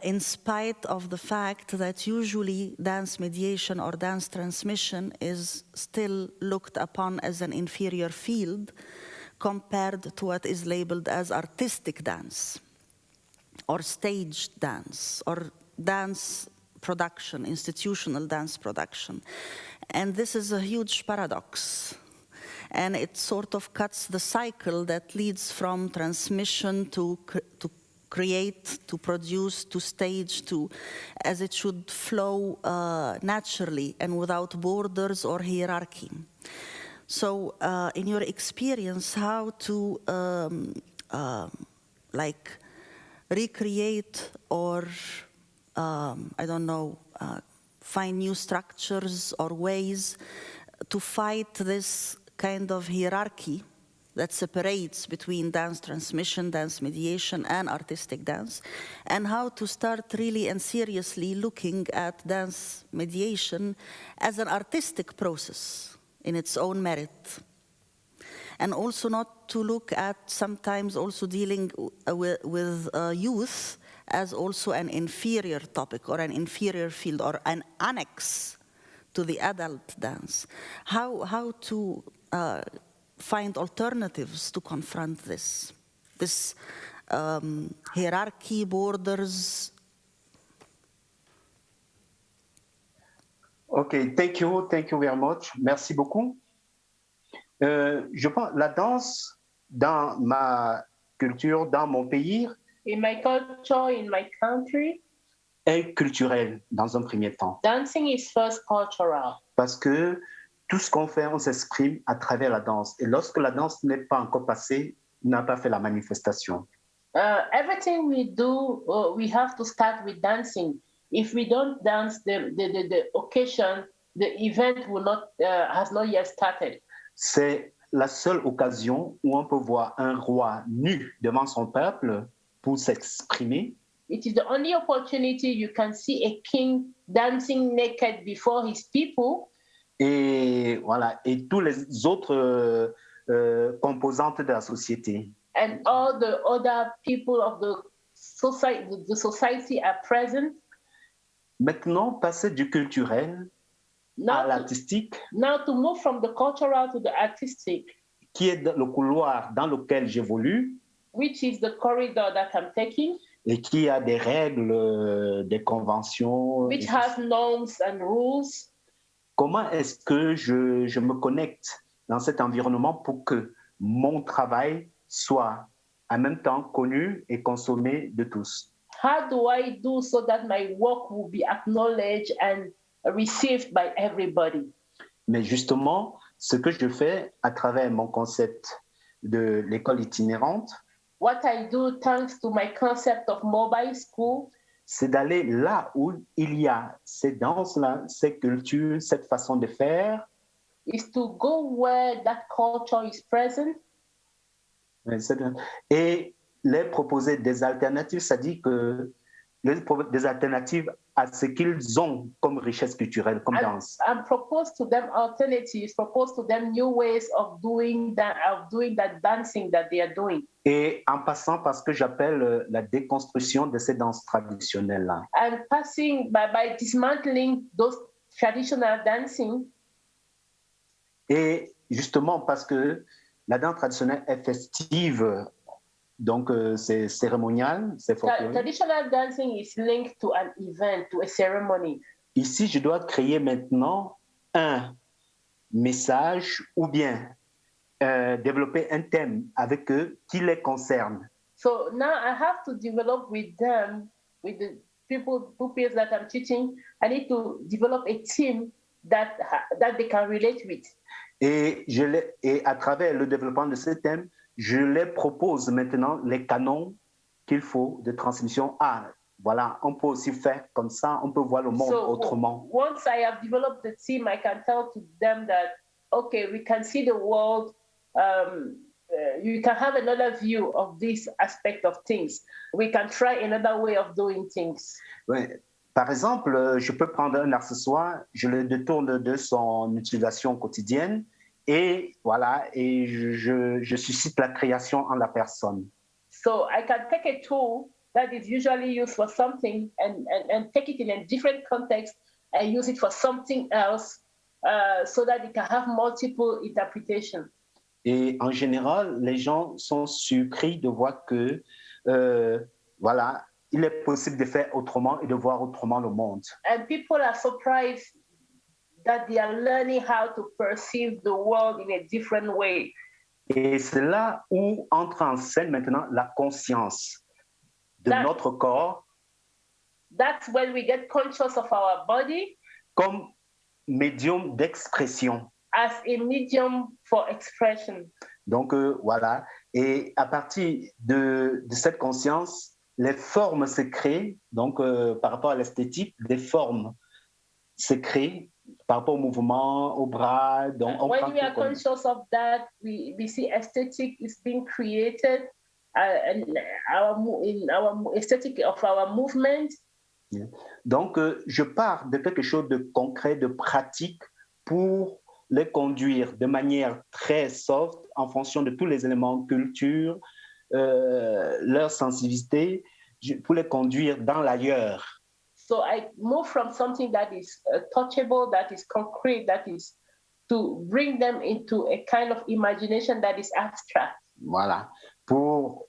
Speaker 1: In spite of the fact that usually dance mediation or dance transmission is still looked upon as an inferior field compared to what is labeled as artistic dance, or staged dance, or dance production, institutional dance production. And this is a huge paradox. And it sort of cuts the cycle that leads from transmission to create, to produce, to stage, to as it should flow naturally and without borders or hierarchy. So in your experience, how to like recreate or, I don't know, find new structures or ways to fight this kind of hierarchy that separates between dance transmission, dance mediation, and artistic dance, and how to start really and seriously looking at dance mediation as an artistic process in its own merit. And also not to look at sometimes also dealing with youth as also an inferior topic or an inferior field or an annex to the adult dance. How to find alternatives to confront this hierarchy, borders.
Speaker 3: Okay, thank you very much. Merci beaucoup. Je pense la danse dans ma culture, dans mon pays,
Speaker 4: In my culture, in my country,
Speaker 3: est culturelle dans un premier temps.
Speaker 4: dancing is first cultural.
Speaker 3: Parce que tout ce qu'on fait, on s'exprime à travers la danse. Et lorsque la danse n'est pas encore passée, on n'a pas fait la manifestation.
Speaker 4: Everything we do, we have to start with dancing. If we don't dance, the occasion, the event will not has not yet started.
Speaker 3: C'est la seule occasion où on peut voir un roi nu devant son peuple pour s'exprimer.
Speaker 4: It is the only opportunity you can see a king dancing naked before his people.
Speaker 3: Et voilà, et tous les autres composantes de la société.
Speaker 4: And all the other people of the society are present.
Speaker 3: Maintenant, passer du culturel à l'artistique,
Speaker 4: Now to move from the cultural to the artistic,
Speaker 3: qui est le couloir dans lequel j'évolue,
Speaker 4: which is the corridor that I'm taking,
Speaker 3: et qui a des règles, des conventions.
Speaker 4: which has norms and rules.
Speaker 3: Comment est-ce que je me connecte dans cet environnement pour que mon travail soit en même temps connu et consommé de tous?
Speaker 4: How do I do so that my work will be acknowledged and received by everybody?
Speaker 3: Mais justement, ce que je fais à travers mon concept de l'école itinérante,
Speaker 4: What I do, thanks to my concept of mobile school,
Speaker 3: c'est d'aller là où il y a ces danses-là, ces cultures, cette façon de faire.
Speaker 4: is to go where that culture is present
Speaker 3: Et les proposer des alternatives, c'est-à-dire que des alternatives à ce qu'ils ont comme richesse culturelle, comme danse.
Speaker 4: And propose to them alternatives, propose to them new ways of doing that dancing that they are doing.
Speaker 3: Et en passant par ce que j'appelle la déconstruction de ces danses traditionnelles-là.
Speaker 4: And passing by dismantling those traditional dancing.
Speaker 3: Et justement parce que la danse traditionnelle est festive, donc c'est cérémonial, c'est folklorique.
Speaker 4: Traditional dancing is linked to an event, to a ceremony.
Speaker 3: Ici, je dois créer maintenant un message ou bien développer un thème avec eux qui les concerne.
Speaker 4: So now I have to develop with them, with the pupils that I'm teaching, I need to develop a team that they can relate with.
Speaker 3: Et à travers le développement de ce thème, je les propose maintenant les canons qu'il faut de transmission. Ah, voilà, on peut aussi faire comme ça, on peut voir le monde autrement.
Speaker 4: Once I have developed the team, I can tell to them that, okay, we can see the world, you can have another view of this aspect of things. We can try another way of doing things.
Speaker 3: Ouais. Par exemple, je peux prendre un accessoire, je le détourne de son utilisation quotidienne et voilà, et je suscite la création en la personne.
Speaker 4: So I can take a tool that is usually used for something and take it in a different context and use it for something else so that it can have multiple interpretations.
Speaker 3: Et en général, les gens sont surpris de voir que, voilà, il est possible de faire autrement et de voir autrement le monde.
Speaker 4: And people are surprised that they are learning how to perceive the world in a different way.
Speaker 3: Et c'est là où entre en scène maintenant la conscience de notre corps.
Speaker 4: That's when we get conscious of our body.
Speaker 3: Comme médium d'expression.
Speaker 4: As a medium for expression.
Speaker 3: Donc voilà, et à partir de cette conscience, les formes se créent, donc par rapport à l'esthétique, des formes se créent par rapport au mouvement, au bras. Donc,
Speaker 4: when we are conscious of that, we see aesthetic is being created in our aesthetic of our movement.
Speaker 3: Donc, je pars de quelque chose de concret, de pratique pour les conduire de manière très soft en fonction de tous les éléments, culture, leur sensibilité, pour les conduire dans l'ailleurs.
Speaker 4: So I move from something that is touchable, that is concrete, that is to bring them into a kind of imagination that is abstract.
Speaker 3: Voilà.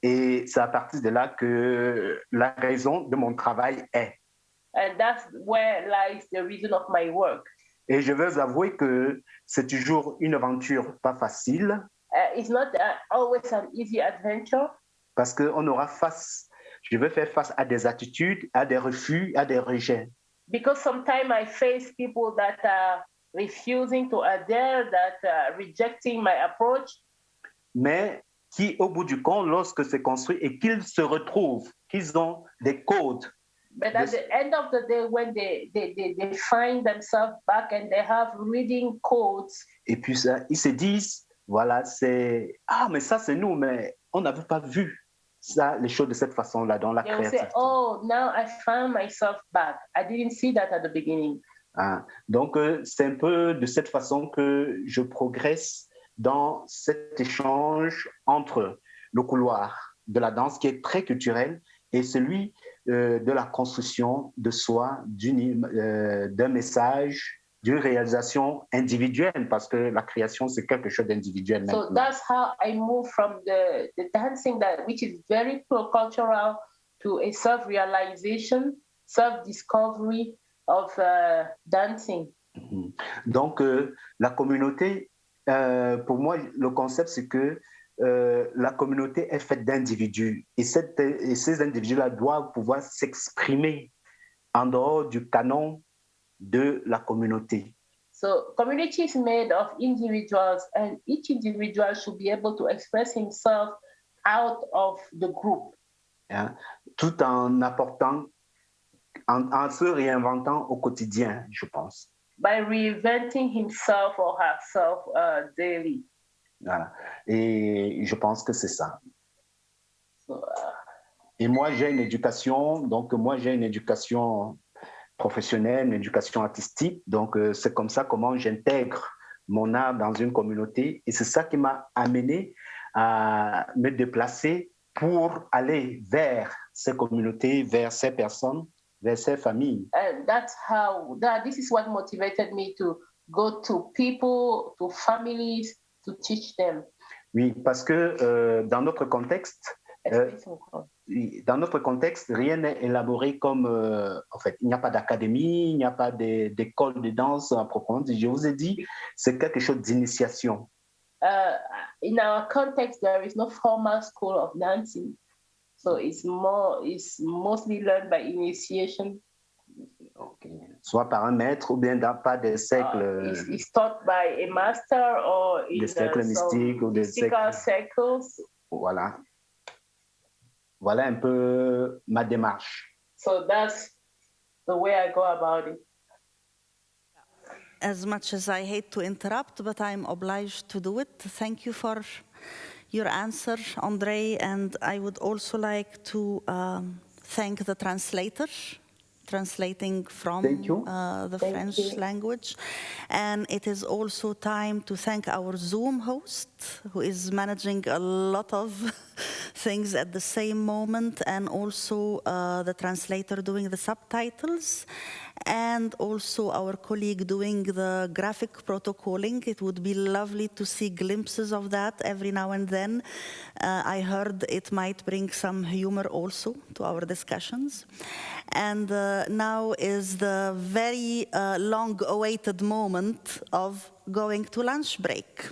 Speaker 3: Et c'est à partir de là que la raison de mon travail est.
Speaker 4: And that's where lies the reason of my work.
Speaker 3: Et je veux avouer que c'est toujours une aventure pas facile.
Speaker 4: It's not always an easy adventure.
Speaker 3: Parce qu'on aura je vais faire face à des attitudes, à des refus, à des rejets.
Speaker 4: Because sometimes I face people that are refusing to adhere, that are rejecting my approach.
Speaker 3: Mais qui, au bout du compte, lorsque c'est construit et qu'ils se retrouvent, qu'ils ont des codes.
Speaker 4: But at the end of the day, when they find themselves back and they have reading codes.
Speaker 3: Et puis ça, ils se disent, voilà, mais ça c'est nous, mais on n'avait pas vu ça, les choses de cette façon-là dans la créativité.
Speaker 4: Say, oh, now I found myself back. I didn't see that at the beginning.
Speaker 3: Donc c'est un peu de cette façon que je progresse dans cet échange entre le couloir de la danse qui est très culturel et celui de la construction de soi, d'un message, d'une réalisation individuelle, parce que la création, c'est quelque chose d'individuel maintenant.
Speaker 4: So that's how I move from the dancing, which is very cultural, to a self-realization, self-discovery of dancing.
Speaker 3: Donc, la communauté, pour moi, le concept, c'est que la communauté est faite d'individus et ces individus-là doivent pouvoir s'exprimer en dehors du canon de la communauté.
Speaker 4: So community is made of individuals and each individual should be able to express himself out of the group.
Speaker 3: Tout en apportant, en se réinventant au quotidien, je pense.
Speaker 4: By reinventing himself or herself daily.
Speaker 3: Voilà. Et je pense que c'est ça.
Speaker 4: So,
Speaker 3: Et moi, j'ai une éducation, donc moi, j'ai une éducation professionnelle, une éducation artistique. Donc, c'est comme ça comment j'intègre mon art dans une communauté. Et c'est ça qui m'a amené à me déplacer pour aller vers ces communautés, vers ces personnes, vers ces familles.
Speaker 4: And this is what motivated me to go to people, to families, to teach them.
Speaker 3: Oui, parce que dans notre contexte, rien n'est élaboré comme, en fait, il n'y a pas d'académie, il n'y a pas d'école de danse à proprement dit. Je vous ai dit, c'est quelque chose d'initiation.
Speaker 4: In our context, there is no formal school of dancing, so it's mostly learned by initiation.
Speaker 3: Okay. Soit par un maître ou bien par des cercles.
Speaker 4: It's taught by a master or in
Speaker 3: des cercles mystiques ou des
Speaker 4: mystical circles.
Speaker 3: Voilà. Voilà un peu ma démarche.
Speaker 4: So that's the way I go about it.
Speaker 1: As much as I hate to interrupt, but I'm obliged to do it. Thank you for your answer, André, and I would also like to thank the translator, translating from the French language. And it is also time to thank our Zoom host, who is managing a lot of things at the same moment, and also the translator doing the subtitles, and also our colleague doing the graphic protocolling. It would be lovely to see glimpses of that every now and then. I heard it might bring some humor also to our discussions. And now is the very long-awaited moment of going to lunch break.